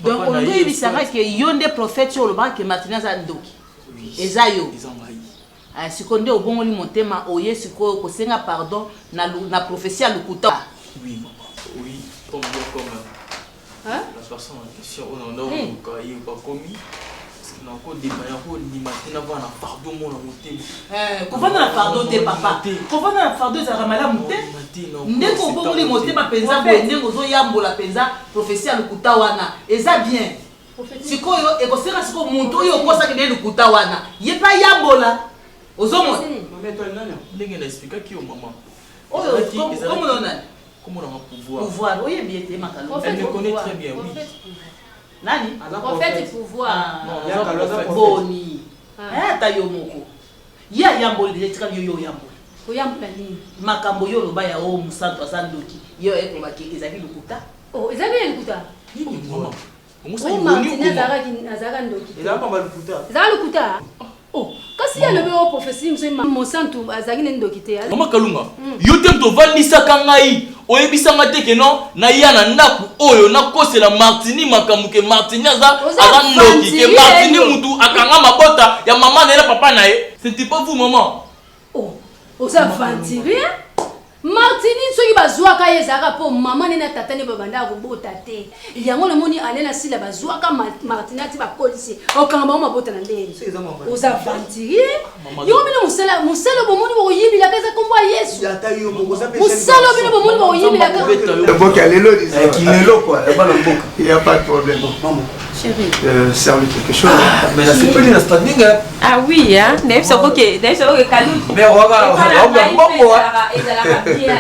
donc on doit y savoir que yonde prophète sur le banc que Martini a ndoki ezayo ah sikonde obongoli motema oye siko ko senga pardon na prophétie à lukuta oui comme hein la personne en question on a pas commis encore des manières pour l'imaginer avoir un pardon mon motema ko vana pardon te papa ko vana pardon za ramala moté ndeko obongoli motema penza boende ngozo yambola penza prophétie à lukuta wana eza bien sikoyo ekosenga siko muntu oyo okosa kene lukuta wana ye pa yambola ozomona ndenge na expliquer qui au maman oyo comment on a comment on a pouvoir oye bien te makalo elle me connaît très bien oui nani prophète pouvoir boni ta yo moko ya yamboli déjà tika yo yamboli oyambola nini makambo yo loba ya o musanto asandoki yo eko baki ezali lukuta oh ezali lukuta nini maman oh Martini azaka ndoki ezala pamba lukuta ezala lukuta oh kasi ya lobe o prophétie mosantu azaki nini ndoki te mama kalunga yo te tovandisaka ngai oyebisanga te ke non na ya na ndaku oyo nakosela Martini makambo ke Martini aza ndoki ke Martini mutu akanga mabota ya mama na ye na papa na ye c'était pas vous maman oh oza vantiri Martini soki bazwaka ye ezalaka mpo mama nene tata ne babanda kobota te yango namoni ale na sila bazwaka Martini ati bakolisi okanga bango mabota na ndenge oza vantiri yo bino mosala bomoni bokoyibilaka eza kombo ya Yesu mosala bino bomoni bokoyibilaka mboka lelo kilelo quoi bana mboka il y a pas de problème maman chérie serve quelque chose mais la c'est pas une standing ah oui hein d'ailleurs ça que Kalou mais on va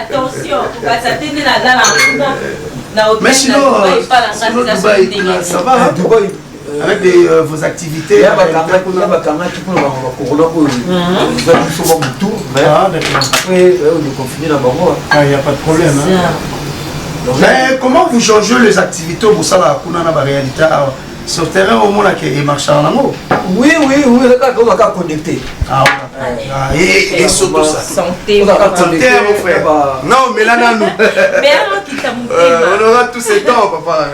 attention ça tenait la mais sinon Dubaï ça va Dubaï avec vos activités après on est confiné là-bas il n'y a pas de problème mais comment vous changez les activités pour ça là kuna na ba réalité sur terrain au moins qui marche en amour oui on va connecter et surtout ça santé mon frère non mais là nous mais alors qui t'a on aura tous ces temps papa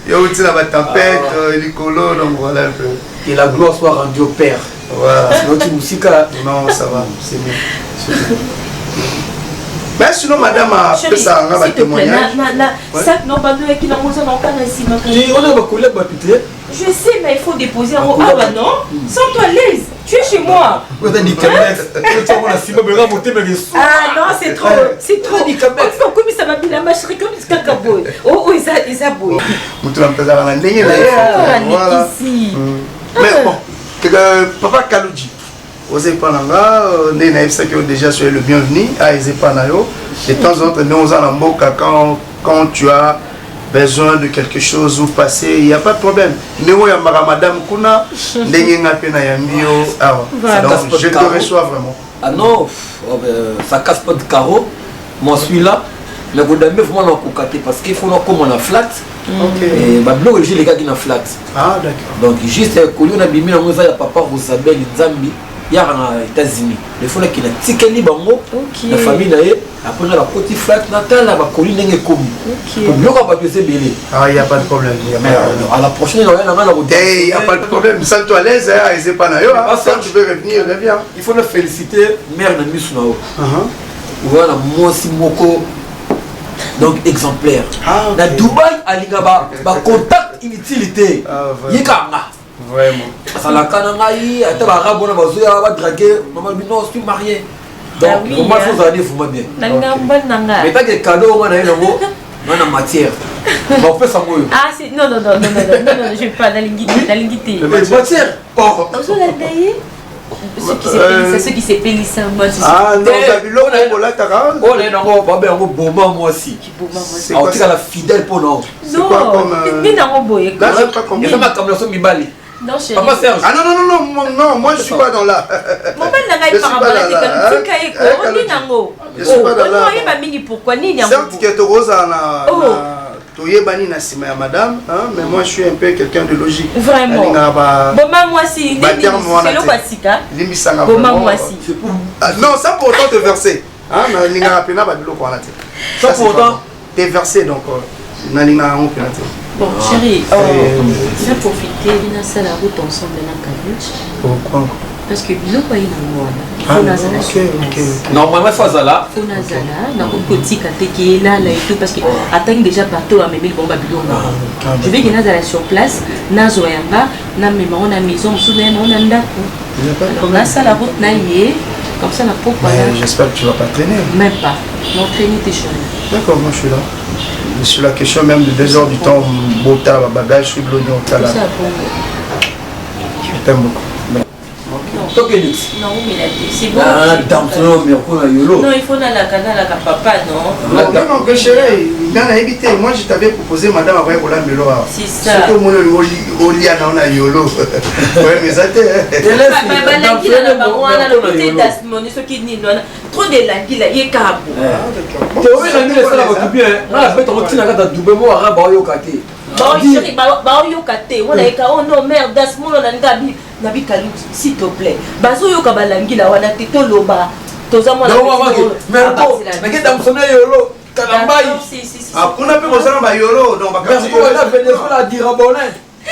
yo tu la tempête l'écolo donc voilà un peu que la gloire soit rendue au Père voilà notre musique non ça va c'est bien mais sinon madame a fait ça on va témoignage ça non pas de qui n'a pas ici on a collègue je sais mais il faut déposer en ah bah non sens-toi à l'aise tu es chez moi on a dit ah non c'est trop dit comme ça va bien ma chérie comme ce cacaboy oh ça boy tu vas me faire la ndenge voilà mais bon papa Kaloudji osez pas nanga né na ça que déjà soyez le bienvenu à Ezepanayo de temps en temps nous en mboka quand tu as besoin de quelque chose ou passer il y a pas de problème néo ya madame kuna ndenge ngape na yambio donc je te reçois vraiment ah non ça casse pas de carreau moi suis là mais vous devez vraiment en cocater parce qu'il faut comme on a flat et ma blog les gars qui na flat ah d'accord donc juste que on a bimi na moza ya papa Rosabelle Nzambi il y a aux États-Unis les fois qui na tikeli bango la famille na ye après la petite flat natal la colline nenge komi pour bloquer pas que c'est belé ah il y a pas de problème à la prochaine on a il y a pas de problème sens-toi à l'aise à Ezepanayo quand tu veux revenir reviens il faut le féliciter mère na misnao voilà moi si moko donc exemplaire na Dubaï alingaba ba contact inutilité yekanga vraiment ça la kanangai ata ba rabona bazoya ba draguer maman non je suis marié donc comment vous allez vous bien mais pas que cadeau on a yango na matière on fait ça moi ah c'est non je vais pas d'alingité matière oh ceux qui s'épellissent moi ah non Zabilo on l'a tara on est dans babé en bomba moi aussi c'est quoi la fidèle pour non c'est quoi comme ni dans boye là c'est pas comme il y a ma comme mibali non chérie papa Serge ah non moi je suis pas dans là mon ben n'a pas parabole comme tu kai ko ni nango je suis pas dans là on y va mingi pourquoi ni nango certes que tu rosa na Toyebani na sima ya madame, hein, mais moi je suis un peu quelqu'un de logique. Vraiment. Boma moi si, c'est le Batika. Boma moi si. Non, sans pour autant te verser. Hein, ninga rapena ba biloko wana te. Sans pour autant te verser donc na ninga on penate. Bon, chérie, on a profité de la route ensemble dans Kabuch. Pourquoi? Parce que biloko ina mwana. Normalement faut zala. Faut nazala, na petit kateke là et tout parce que attends déjà bateau à memel bomba bilonga. Je vais que nazala sur place, nazo yamba, na mema on a maison, soudain on a ndako. Alors là ça la route na yé, comme ça la peau voilà. J'espère que tu vas pas traîner. Même pas. Non traîner tes choses. D'accord, moi je suis là. Sur la question même de 2 heures du temps, bota bagage, je suis blondier au tala. Je t'aime beaucoup. Non, mais c'est bon. Non, il faut la papa, non. Non, que chérie, dans la évité, moi je t'avais proposé madame après pour la mélo. C'est ça. Surtout mon oli à la yolo. Ouais, mais ça t'est. Trop de langues là, il est carbo. Tu vois, la nuit, ça va bien. Non, la bête, on va tirer à double mot arabe au Yokate. Bah, chérie, bah, Yokate. On a dit, oh non, merde, das mon on a dit, Nabi Kalou, s'il te plaît. Bazo Yoka langue là, on a été toloba. Toza moi la. Mais mais qu'est-ce que tu yolo? Kalambai. Ah, on a pu poser un yolo, donc on a Venezuela à dire abonné.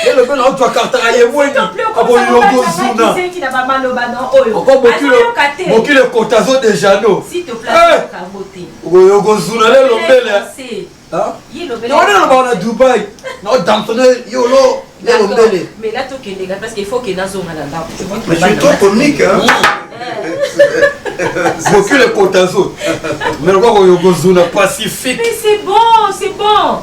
Et le ben on doit cartailler moins. Abo yogo zuna. Encore beaucoup le cotazo de Jano. S'il te plaît, caboté. Yogo zuna le lombele. Hein? On a Dubaï. Non, dans ton yolo. Mais là, tu es parce qu'il faut que dans zone là. Mais je suis trop comique, hein? Beaucoup le cotazo. Mais le quoi yogo zuna pacifique. Mais c'est bon, c'est bon.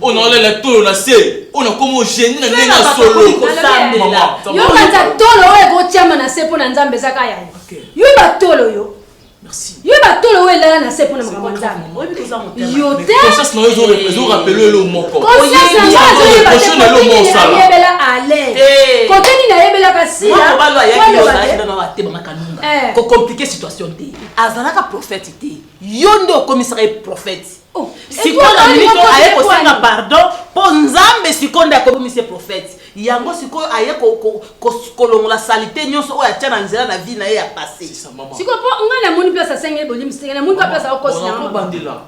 On a la tour la c'est on a comme gêné na solo yo kanza tolo oyo gotiama na sepo na nzambe zaka ya yo ba tolo yo merci yo ba tolo oyo la na sepo na makambo nzambe yo te conscience na yo rappeler le moko conscience na yo yebela ale koteni na yebela kasila moi ba lo ya ki yo na na te ba kanunga ko compliquer situation te azalaka prophète te yo ndo commissariat prophète. Sikonda minito aye kosenga pardon po nzambe sikonda akomise prophète yango siko aye kolongola salite nyonso oyo atia na nzela na vie na ye ya passé siko po ngana moni place asenge bolim sengena moni place akosia bandela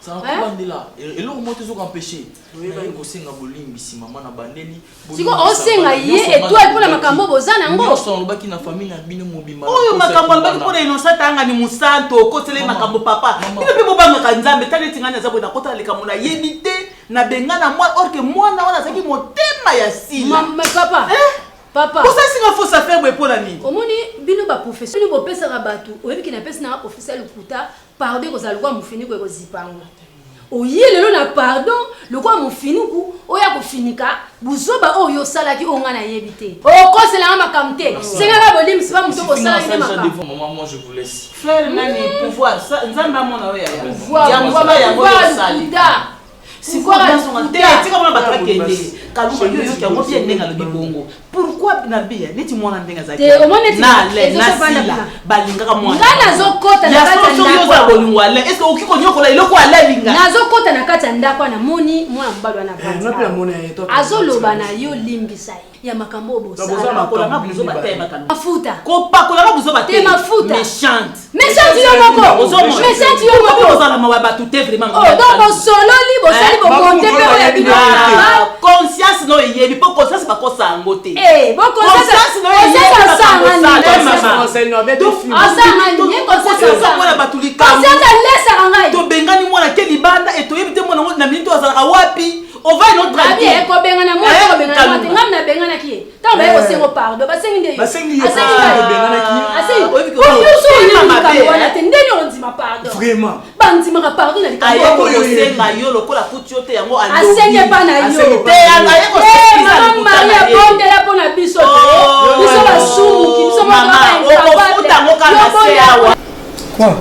ça va bandela et l'autre mot toujours empêché oye kosenga bolimbisi mama na bandeli siko osenga ye étoile pona makambo bozana ngo so lobaki na famille na bino mobima oyo makambo lobaki pona innocent anga ni musanto kotele makambo papa bino pe bobanga kanzambe tane tingana za bona kotala lekamu na yebite na bengana moi or que moi na wana zaki motema ya sila mais papa papa pour ça singa faut ça faire pour la nuit omoni bino ba professeur ni bo pesa rabatu oyebi ki na pesa na professeur lukuta pardon ko za lwa mufini ko zipanga oye lelo na pardon lokwa mufini ku oya ko finika buzoba oyo sala ki onga na yebite o ko sela makamte senga ba bolim siba mutoko sala ni makamte maman moi je vous laisse frère nani pouvoir ça nzamba mona oya pouvoir ya ngo sali sikola songa te tika mona batla kende kaluka yo ki ngo bien ndenga lo bibongo pourquoi nabia neti mwana ndenga zaki na le na sila balinga ka mwana ngana zokota na kati ya ndako bolingwa le est-ce que ukiko nyokola iloko ala linga na zokota na kati ya ndako na moni mwana mbalwa na kati azoloba na yo limbisa ya makambo bosa makola na buzo batay makalo mafuta ko pakola na buzo batay mafuta méchante yo moko méchante yo moko ozala mawa batu te vraiment oh donc solo libo sali bo monter pe ya bino conscience no yebi po conscience ba ko sango te bo conscience no yebi ba sango to bengani mwana ke libanda et to yebi te mwana na minute azala wapi on va notre avis ko bengana mo ko bengana mate ngam na bengana ki ta ba ko sengo pardon ba sengi nde basengi yo bengana ki asi ko yuso ni makambo wana te ndeni on dit ma pardon vraiment bandima ka pardon na likambo aye ko senga yo lokola puti yo te yango alo asenge pa na yo te aye ko senga Maria bonde la pona biso biso ba sumu ki biso mo ba futa ngo kana se awa quoi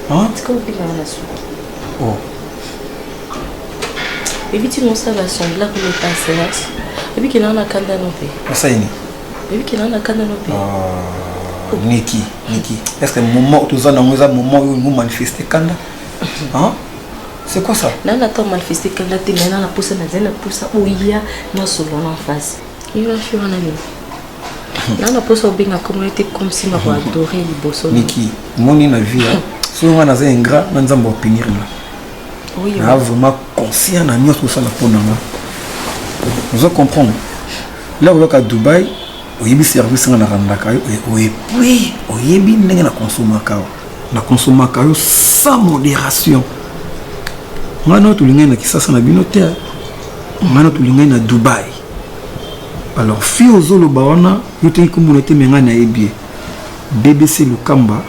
hein tu comprends la soupe oh et puis tu nous ça va sembler comme le passage et puis qu'il en a kanda no pe ça y est et puis qu'il en a kanda no pe Niki, est-ce que le moment où tu as moment où nous manifester Kanda? Hein? C'est quoi ça? Non, attends, manifester Kanda, tu es là, la pousse, où il y a nos souvenirs en face. Il va faire un ami. Là, on a posé au bien la communauté comme si on avait adoré les bossons. Niki, mon in la vie, si on a un ingrat, on a opinion là. Oui, on a vraiment conscient de nous ça la peau. Vous comprenez? Là, on est à Dubaï, on y a des services dans la Randaka, oui, on y a bien la consommation sans modération. On a notre ligne qui s'est en abinoté, on a notre ligne à Dubaï. Alors, fille aux zolo baona, yote communauté mengana ebi. BBC Lukamba,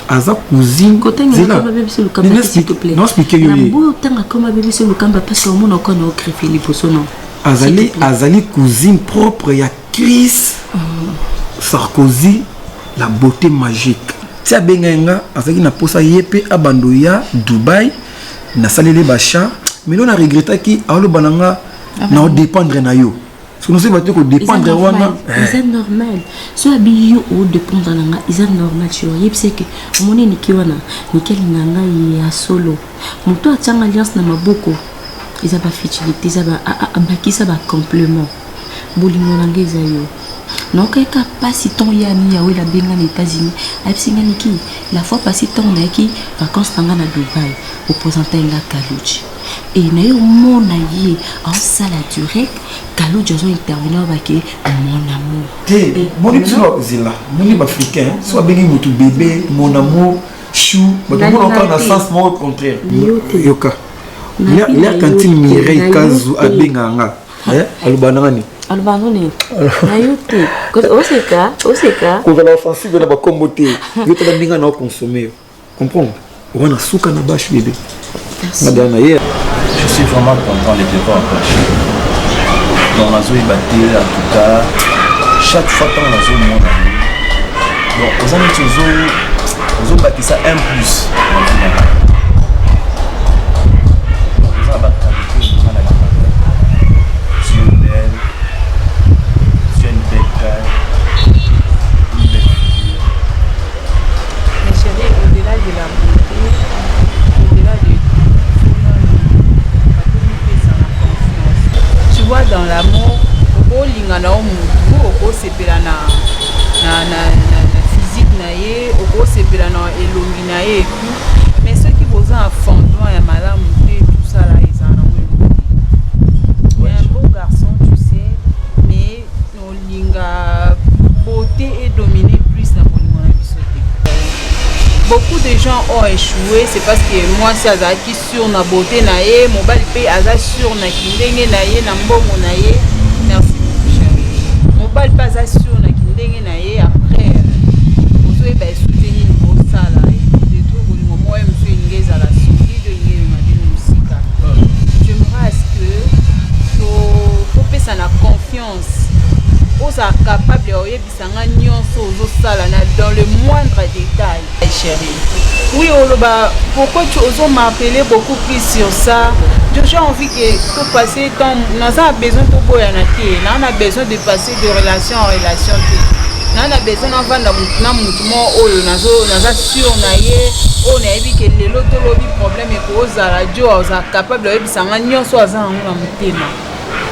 aza cousine. Côté ngana BBC Lukamba, s'il te plaît. Non, expliquez yo. Na bo tanga comme BBC Lukamba parce que au monde encore no créé les poissons. Azali cousine propre ya Chris Sarkozy, la beauté magique. Tia benga azali na posa yepe abandoya Dubaï, na salele bacha, mais on a regretté qui alo bananga na dépendre na yo. Parce que nous sommes dépendre de Rwanda. C'est normal. Si on ou dépendre de Rwanda, c'est normal. Tu vois, c'est que mon est Nikiwana, Nikel Nanga est solo. Mon toi a une alliance na maboko. Ils ont pas futilité, ils ont pas complément. Bolingo nanga zayo. Non kaka pas si ton yami ya la benga les États-Unis. Absinga niki. La fois passée ton na ki vacances tanga na Dubaï. Opposanta nga Kaluchi. Et na yo mon aïe en salle direct Kaluchi ont intervenu avec mon amour. Hey, mon épisode zila. Mon africain, soit bengi mutu bébé, mon amour, chou, mais mon encore dans sens au contraire. Yoka. L'air cantine Mireille Kazu a benganga. Alubanani. Albanoni. Nayote. Oseka. Quand la offensive na ba kombote, yo te benga na consommer. Comprends? On a souka na bash bébé. Madame hier. Je suis vraiment content de te voir en dans la zone bâtie en tout cas chaque fois que la zone mon ami. Donc aux amis aux autres bâti ça un plus. Dans l'amour, au lingana au sepela na physique na ye, au sepela na elongi na ye, mais ceux qui posent un fondement ya madame tout ça là ils en ont un beau garçon tu sais, mais no linga beauté est dominée plus na molingo na biso. Beaucoup de gens ont échoué, c'est parce que moi c'est azaki sur na beauté na ye, mobile pe aza sur na kindenge na ye na mbongo na ye. Merci beaucoup chérie. Mobile pas aza sur na kindenge na ye après ozo ba soutenir au sala et tout bolingo moi monsieur ingeza la soki de ingeza na dino musika. J'aimerais à ce que faut pesa na confiance. Osa capable de bisanga nyonso ozosala dans le moindre détail. Chérie. Oui, pourquoi tu oses m'appeler beaucoup plus sur ça? J'ai envie que tout passer temps, nous avons besoin de boyanati, nous avons besoin de passer de relation en relation. Nous avons besoin de vendre na mutumo oyo naza sur na ye, on a vu que les loto lobi problème et que oza radio oza capable de bisanga nyonso aza na mutema.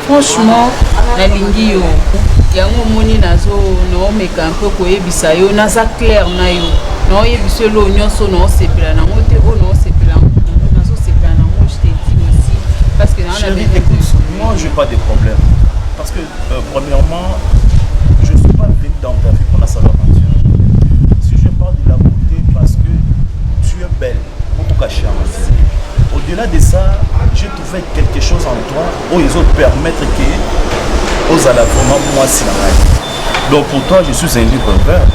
Franchement, na lingi yo. Yango moni nazo no meka mpo koyebisa yo naza clair na yo no yebisa lo nyonso no sepela na ngote o no sepela nazo sepela na ngo je te dis aussi parce que dans la vie moi j'ai pas de problème parce que premièrement je suis pas venu dans ta vie pour la salle aventure. Si je parle de la beauté parce que tu es belle beaucoup caché au-delà de ça j'ai trouvé quelque chose en toi où ils ont permettre que aux alas vraiment moi c'est la règle. Donc pour toi je suis un libre vert.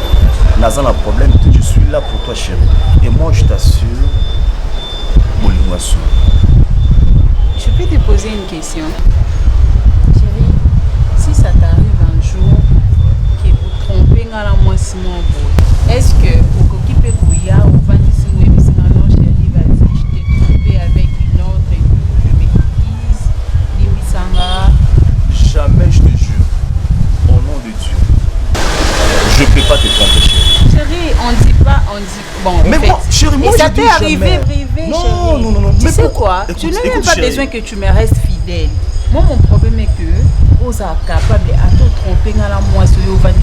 N'a pas de problème, je suis là pour toi chérie. Et moi je t'assure, Bolingwasu. Je peux te poser une question. Chérie, si ça t'arrive un jour que vous trompez dans la moi Simon, est-ce que pour qu'il peut couiller ou pas si non chérie vas-y je t'ai trompé avec une autre et je m'excuse, Limisanga. Jamais je te jure, au nom de Dieu, je ne peux pas te tromper chérie. avant. Mais en fait. moi, chérie, moi, et ça je dis t'est arrivé jamais. privé, Non, chérie. non, non, non. Tu Mais sais pourquoi? quoi? Écoute, Tu n'as même écoute, pas chérie. besoin que tu me restes fidèle. Moi, mon problème est que vous êtes capable à te tromper dans la moisson. Vas-y,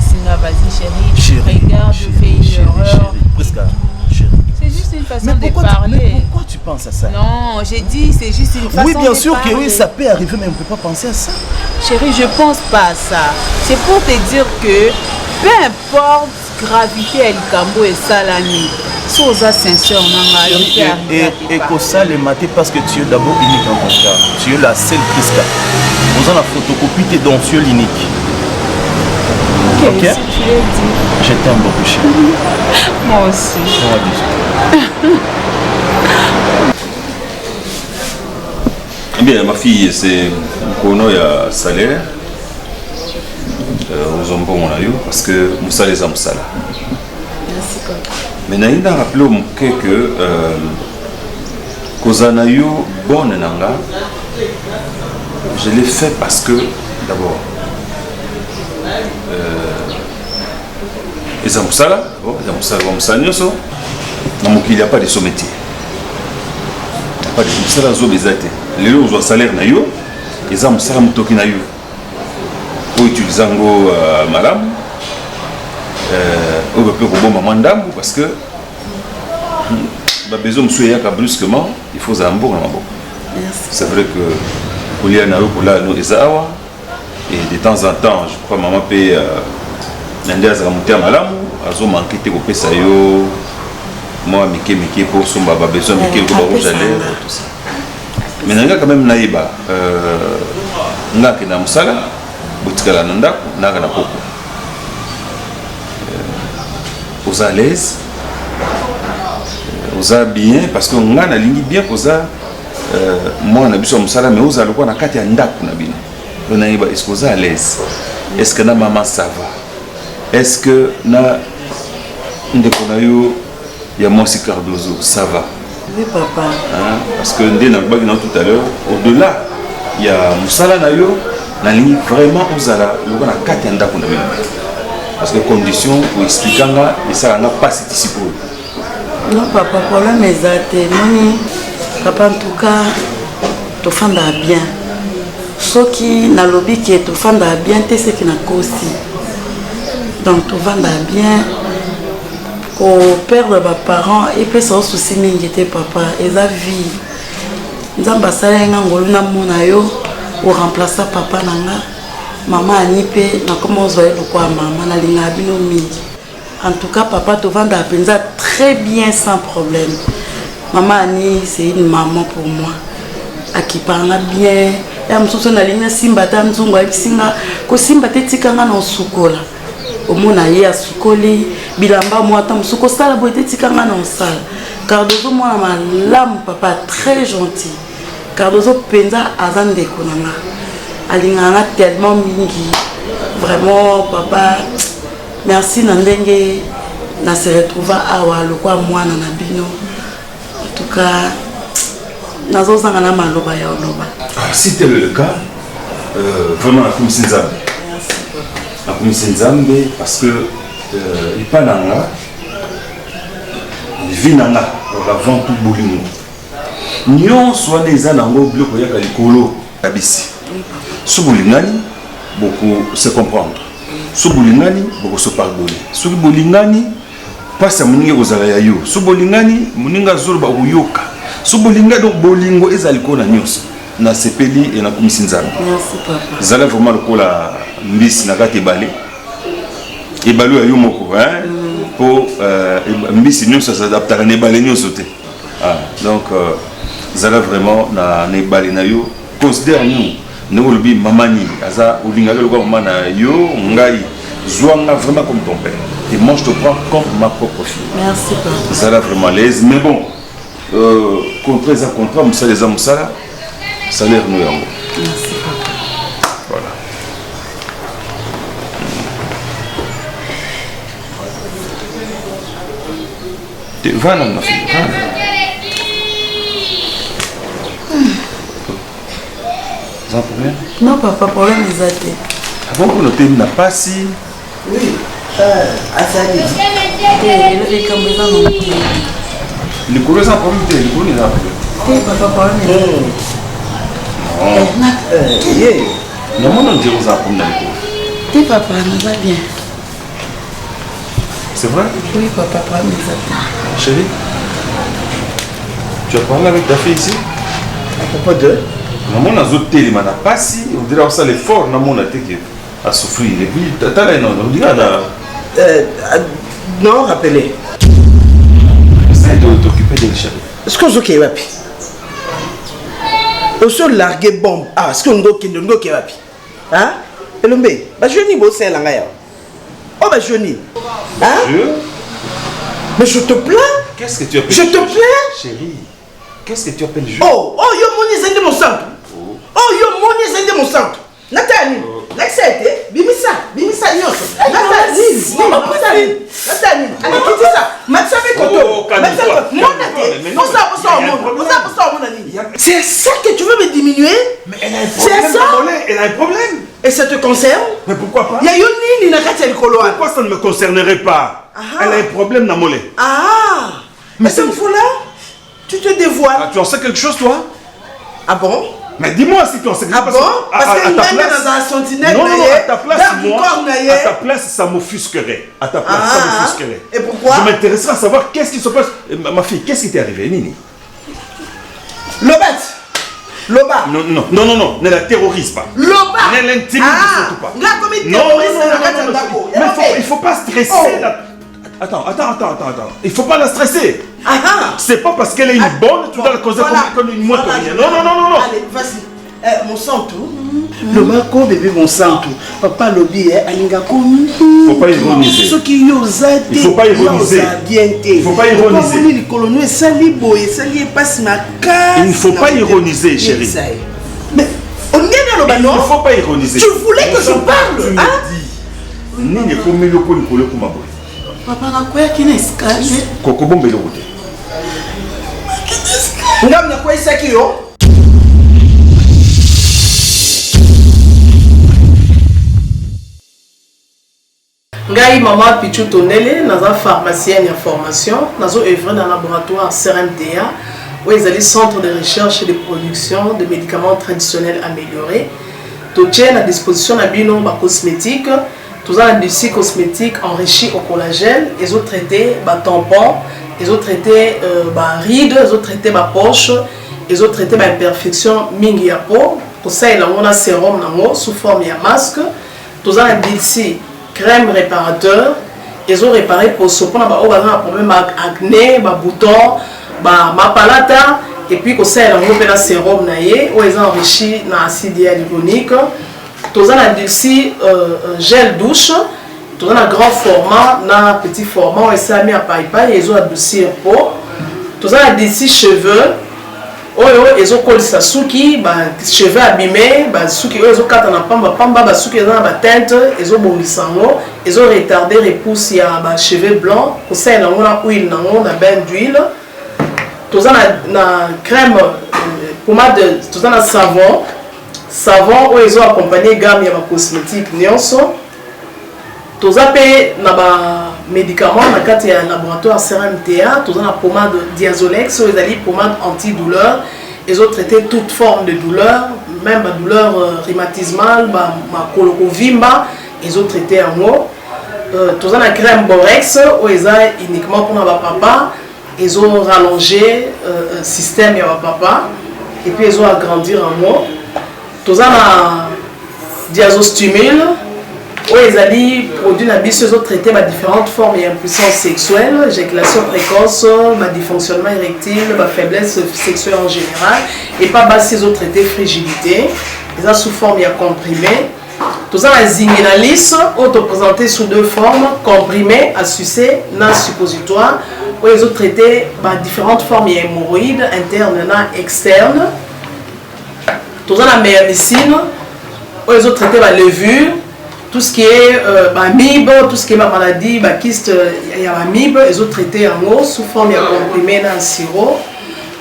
chérie, regarde, fais une erreur. C'est juste une façon de parler. Mais pourquoi tu penses à ça? Non, j'ai dit, c'est juste une façon de Oui, parler. bien sûr que oui, ça peut arriver, mais on ne peut pas penser à ça. Chérie, je pense pas à ça. C'est pour te dire que peu importe gravité et le cambo et salami, si on a sincère, Et que ça, les matés, parce que tu es d'abord unique en ton cas. Tu es la seule Prisca. Vous avez la photocopie, tes dentieux unique. Ok, Ok? si tu l'as dit. Je t'aime beaucoup, chérie. Moi aussi. Moi, bisous. Bien, ma fille, c'est un ya salaire. Aux hommes, parce que Moussa les a Moussa. Merci, papa. Mais naï n'a rappelé au mouké que Kozanayo bonne nanga, je l'ai fait parce que d'abord les Amoussala, les Amoussala Nyoso, il n'y a pas de sommetier. Il n'y a pas de Amoussala Zobezate. Les lots ont salaire nayo, les Amoussala Moutoki nayo. Pour utiliser un malam, on peut faire un mandam parce que besoin de soigner brusquement, il faut un bon. C'est vrai que pour les anneaux pour là nous et de temps en temps, je crois maman paye l'indias à monter à malam, à zo manquer te couper ça yo, moi Mickey pour son baba besoin Mickey pour rouge à lèvres tout ça. Mais n'a quand même naïba, n'a que na musala. Botikala nanda naga na poko aux à l'aise aux à bien parce que on a lingi bien aux à moi na biso musala mais aux à lokwa na kati ya ndaku na bino on a est-ce que aux à l'aise est-ce que na maman ça va est-ce que na ndeko na yo ya Mosi Cardozo ça va oui papa hein? Parce que ndé na bagi na tout à l'heure au-delà il y a musala na yo na ligne vraiment aux ala le na kati anda kuna bino parce que condition pour expliquer nga et ça n'a pas cette ici pour non papa problème exact moni papa en tout cas to fanda bien ce qui na lobby qui to fanda bien te ce qui na kosi donc to fanda bien ko perdre ba parents et puis ça souci mingi te papa et la vie nzamba salenga ngolu na mona yo pour remplacer papa nanga maman anipe na comment zoé le quoi maman na linga bino mingi en tout cas papa te vendre penza très bien sans problème maman ani c'est une maman pour moi à qui parle bien ya msusu na linga simba ta nzungu abisinga ko simba te tikanga na sukola omona ye asukoli bilamba moi ta msuko sala bo te tikanga na sala Cardozo moi malam papa très gentil Cardozo penza azande konanga alinganga tellement mingi vraiment papa merci nandenge na se retrouver awa lokwa mwana na bino en tout cas nazo sanga na maloba ya oloba si tel est le cas vraiment la commission Nzambe la commission Nzambe parce que il pas nanga vie nanga avant tout bolingo nyonso wana eza nango biloko yaka likolo kabisi sobolingani beaucoup se comprendre sobolingani beaucoup se pardonner sobolingani pasa muninga kozala ya yo sobolingani muninga zoloba oyoka sobolingani donc bolingo ezali kona nyonso na sepeli et na komisi Nzambe merci papa zala vraiment lokola mbisi na kati ebale ya yo moko hein pour mbisi nyonso s'adaptera na ebale nyonso te donc zala vraiment na ebale na yo considère nous olobi mamani aza olingaka lokola mama na yo ngai zwanga vraiment comme ton père et moi je te prends comme ma propre fille merci papa zala vraiment l'aise mais bon contre eza contrat mosala eza mosala salaire no yango merci papa voilà te voilà ma fille voilà. Sans problème? Non, papa, problème est à avant qu'on ait na pasi. Oui, Asali. Les couleurs sont problème, les couleurs sont problème. Non, non, non, Dieu vous a problème. Tes papa, nous va bien. C'est vrai? Oui, papa, nous va bien. Chérie, tu as parlé avec ta fille ici? À propos de? Maman n'a pas de pas si, on dirait que ça l'effort, maman n'a pas à souffrir. Et puis, t'as là, non, on dirait non, rappelez. Essaye de t'occuper de chérie. Est-ce qu'on est wapi? On se larguer bombe. Ah, est-ce qu'on est wapi? Hein? Et l'homme, bah je n'y bosse là. Oh, bah je n'y. Hein? Mais je te plains. Qu'est-ce que tu appelles? Je te plains? Chérie, qu'est-ce que tu appelles jeu? Oh, yo moni zende mon sang. Oh, yo moni zende mon sang. Nathalie, l'accepte, bimisa nyoso. Nathalie, allez quitte ça. Matsabe koto. C'est ça que tu veux me diminuer? Mais elle a un problème. C'est ça? Elle a un problème. Et ça te concerne? Mais pourquoi pas? Il y a une ligne pourquoi ça ne me concernerait pas? Elle a un problème, Namolé. Ah! Mais ça me fout là? Tu te dévoiles. Ah, tu en sais quelque chose, toi? Ah bon? Mais dis-moi si tu en sais quelque chose. Ah bon? Parce que dans un sentinelle, non, à ta place, moi, à ta place, ça m'offusquerait. À ta place, ça m'offusquerait. Et pourquoi? Je m'intéresserais à savoir qu'est-ce qui se passe. Ma fille, qu'est-ce qui t'est arrivé, Nini? Loba. Non, ne la terrorise pas. Loba. Ne l'intimide surtout pas. Non, il faut pas stresser. Attends. Il faut pas la stresser. C'est pas parce qu'elle est une bonne, tu dois la causer comme une moite. Non. Allez, vas-y. Mon sang tout. Le Marco bébé mon sang tout. Papa lobby alinga komi. Faut pas ironiser. Ce qui yosa. Il faut pas ironiser. Il faut pas ironiser. Il ne faut pas ironiser, chérie. Mais on est dans le ballon. Il ne faut pas ironiser. Tu voulais que je parle, hein? Nini komi loko ni kolo kuma boy. Papa na quoi qui n'est scalé? Koko bombe le côté. Ngam na quoi ça qui yo? Ngai Maman Pichou Tonele, naza pharmacienne en formation, nazo œuvre dans le laboratoire CRMTA, où ils allaient centre de recherche et de production de médicaments traditionnels améliorés. Tout est à disposition de bino cosmétiques, tout l'industrie cosmétique enrichie au collagène, ils ont traité tampons, ils ont traité rides, ils ont traité poche, ils ont traité imperfection mingi ya peau. Pour ça il a un sérum sous forme de masque, tout l'industrie crème réparateur, ils ont réparé pour ce qu'on a un problème acné, boutons, palata, et puis ça il a un sérum où ils ont enrichi dans l'acide hyaluronique. Tous un adouci gel douche, tous un grand format, un petit format, et ça mis à paille, ils ont adouci un pot. Tous un adouci cheveux, ils ont collé sa souki, cheveux abîmés, souki, ils ont quatre en pamba, souki dans la teinte, ils ont bon sango, ils ont retardé repousse ya cheveux blancs, pour ça ils ont huile, na bain d'huile. Tous un crème, pommade, tous un savon où ils ont accompagné gamme de cosmétiques nyonso. Tous les médicaments dans le laboratoire CRMTA, tous la pommade Diazolex, où ils ont pommade antidouleur. Ils ont traité toute forme de douleur, même la douleur rhumatismale, ma colorovimba, ils ont traité en haut. Tous la crème Borex, où ils ont uniquement pour le papa, ils ont rallongé le système de papa, et puis ils ont agrandi en haut. Tous la diazostimule, où ils ont produit ils ont traité différentes formes d'impuissance sexuelle, éjaculation précoce, dysfonctionnement érectile, faiblesse sexuelle en général, et pas ils ont traité frigidité, ils ont sous forme comprimé. Tout ça, la zinguinalis, présenté sous deux formes, comprimé à sucer, non suppositoire, où ils ont traité différentes formes d'hémorroïdes internes et externes. Tout ça, la méamycine, où ils ont traité la levure, tout ce qui est amibe, tout ce qui est maladie, kyste, il y a amibe, ils ont traité en eau sous forme de comprimé dans le sirop.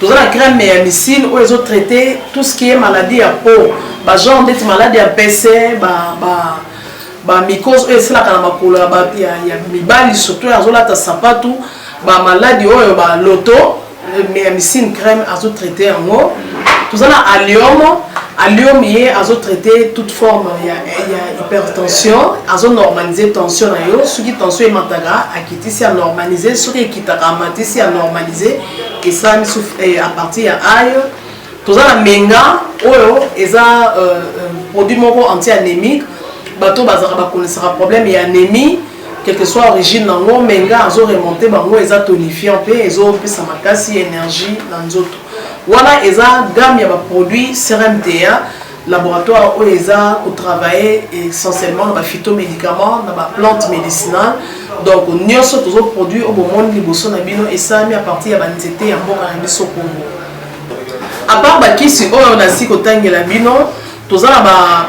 Tout ça, la crème méamycine, où ils ont traité tout ce qui est maladie à peau, genre d'être maladie à PC, bamikose oyo esalaka na makolo ya mibali surtout azolata sapatu bamaladi oyo baloto méamycine crème azotraite yango toza na allium ye azotraite toute forme ya hypertension azonormalize tension na yo soki tension emataka akitisi anormalize soki ekitaka amatisi anormalize esalami à partir ya aille toza na menga oyo eza produit moko anti-anémique bato bazaka bakonesaka problème ya anémie quelle que soit origine nango menga azoremonte bango eza tonifiant mpe ezopesa makasi énergie na nzoto wana eza gamme ya baproduit CRMTA laboratoire oyo eza kotravaille essentiellement na baphytomédicament na baplante médicinale donc nyonso tozoproduit oyo bomoni liboso na bino esalami à partir ya banzete ya mboka na biso Congo. À part bakisi oyo nasi kotangela bino toza na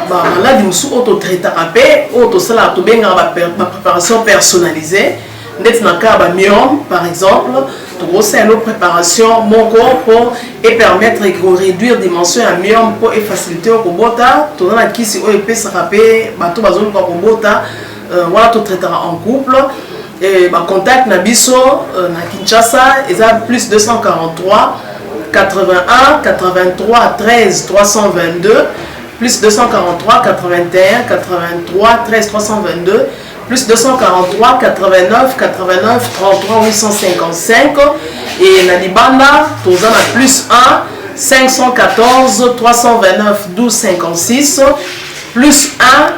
bamaladi mosusu oyo totraitaka mpe oyo tosalaka tobengaka bapréparation personnalisée ndeti na ka bamyome par exemple tokosala eno préparation moko mpo epermettre koréduire dimension ya myome mpo efacilité oyo kobota toza na kisi oyo epesaka mpe bato bazoluka kobota wana totraitaka en couple bacontact na biso na Kinshasa eza plus 243 81 83 13 322 plus 243 81 83 13 322 plus 243 89 89 33 855 et na libanda toza na plus 1 514 329 12 56 plus 1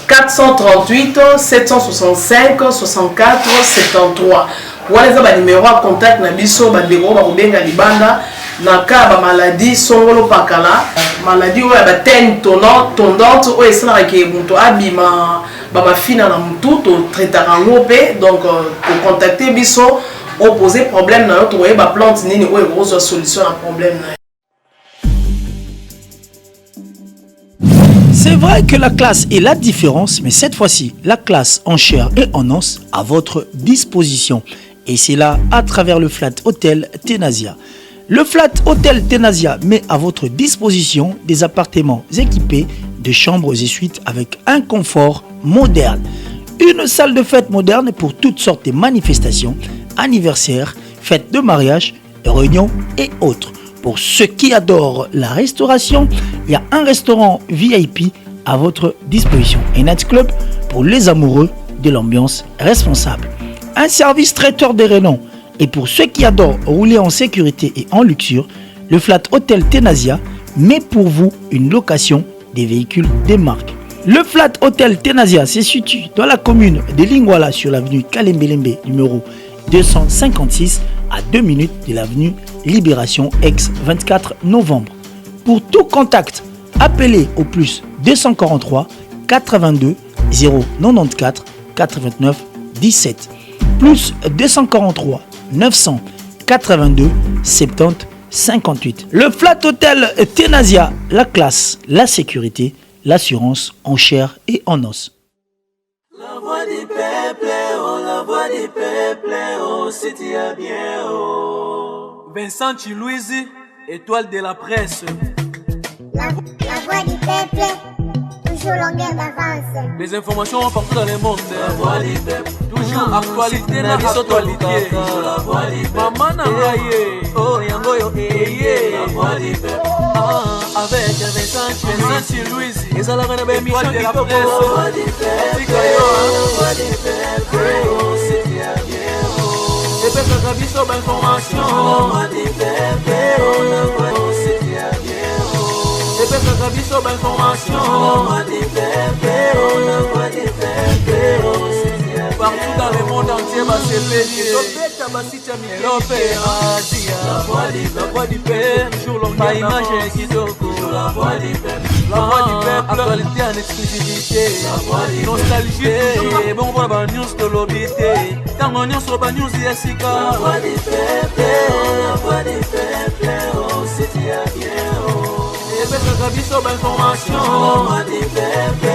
438 765 64 73 wana eza banimero ya contact na biso bandeko bakobenga libanda na ka bamaladi songolo pakala maladi oyo ya batene tondante oyo esalaka ke moto abima bamafina na mutu totraitaka yango mpe donc kocontacte biso opose problème na yo tokoyeba plante nini oyo ekozwa solution na problème na yo. C'est vrai que la classe est la différence, mais cette fois-ci, la classe en chair et en os à votre disposition. Et c'est là à travers le Flat Hotel Tenasia. Le Flat Hotel Tenasia met à votre disposition des appartements équipés de chambres et suites avec un confort moderne. Une salle de fête moderne pour toutes sortes de manifestations, anniversaires, fêtes de mariage, réunions et autres. Pour ceux qui adorent la restauration, il y a un restaurant VIP à votre disposition. Un nightclub pour les amoureux de l'ambiance responsable. Un service traiteur de renom. Et pour ceux qui adorent rouler en sécurité et en luxure, le Flat Hotel Tenasia met pour vous une location des véhicules des marques. Le Flat Hotel Tenasia se situe dans la commune de Lingwala sur l'avenue Kalembelembe numéro 256 à 2 minutes de l'avenue Libération ex 24 novembre. Pour tout contact, appelez au plus 243 82 094 89 17 plus 243 982 70 58. Le Flat Hotel Tenasia, la classe, la sécurité, l'assurance en chair et en os. La voix du peuple, oh, la voix du peuple, oh, c'est bien, oh. Vincent Chilouizi, étoile de la presse. La voix du peuple, toujours longueur d'avance. Les informations partout dans le monde. La voix du peuple, toujours actualité na actualité. La voix du peuple, maman nangaye, oh yango yo la voix du peuple. Avec Vincent Chilouizi, ils allaient dans l'émission de la presse. La voix du peuple, la voix du peuple, oh c'est bien, oh. Et puis ça biso d'information. La voix du peuple, oh la voix c'est bien, oh. Et puis ça biso d'information. La voix du peuple, oh la voix du peuple, oh c'est bien. Partout dans le monde entier, bah c'est béni. La voix du peuple, toujours longue pas image kitoko. La voix du peuple, la voix du peuple, actualité en exclusivité. La voix du nostalgie, bon pour la news de l'obité. Quand on y sur la news yasika. La voix du peuple, la voix du peuple, oh c'est bien, oh. Et puis ça biso d'information. La voix du peuple.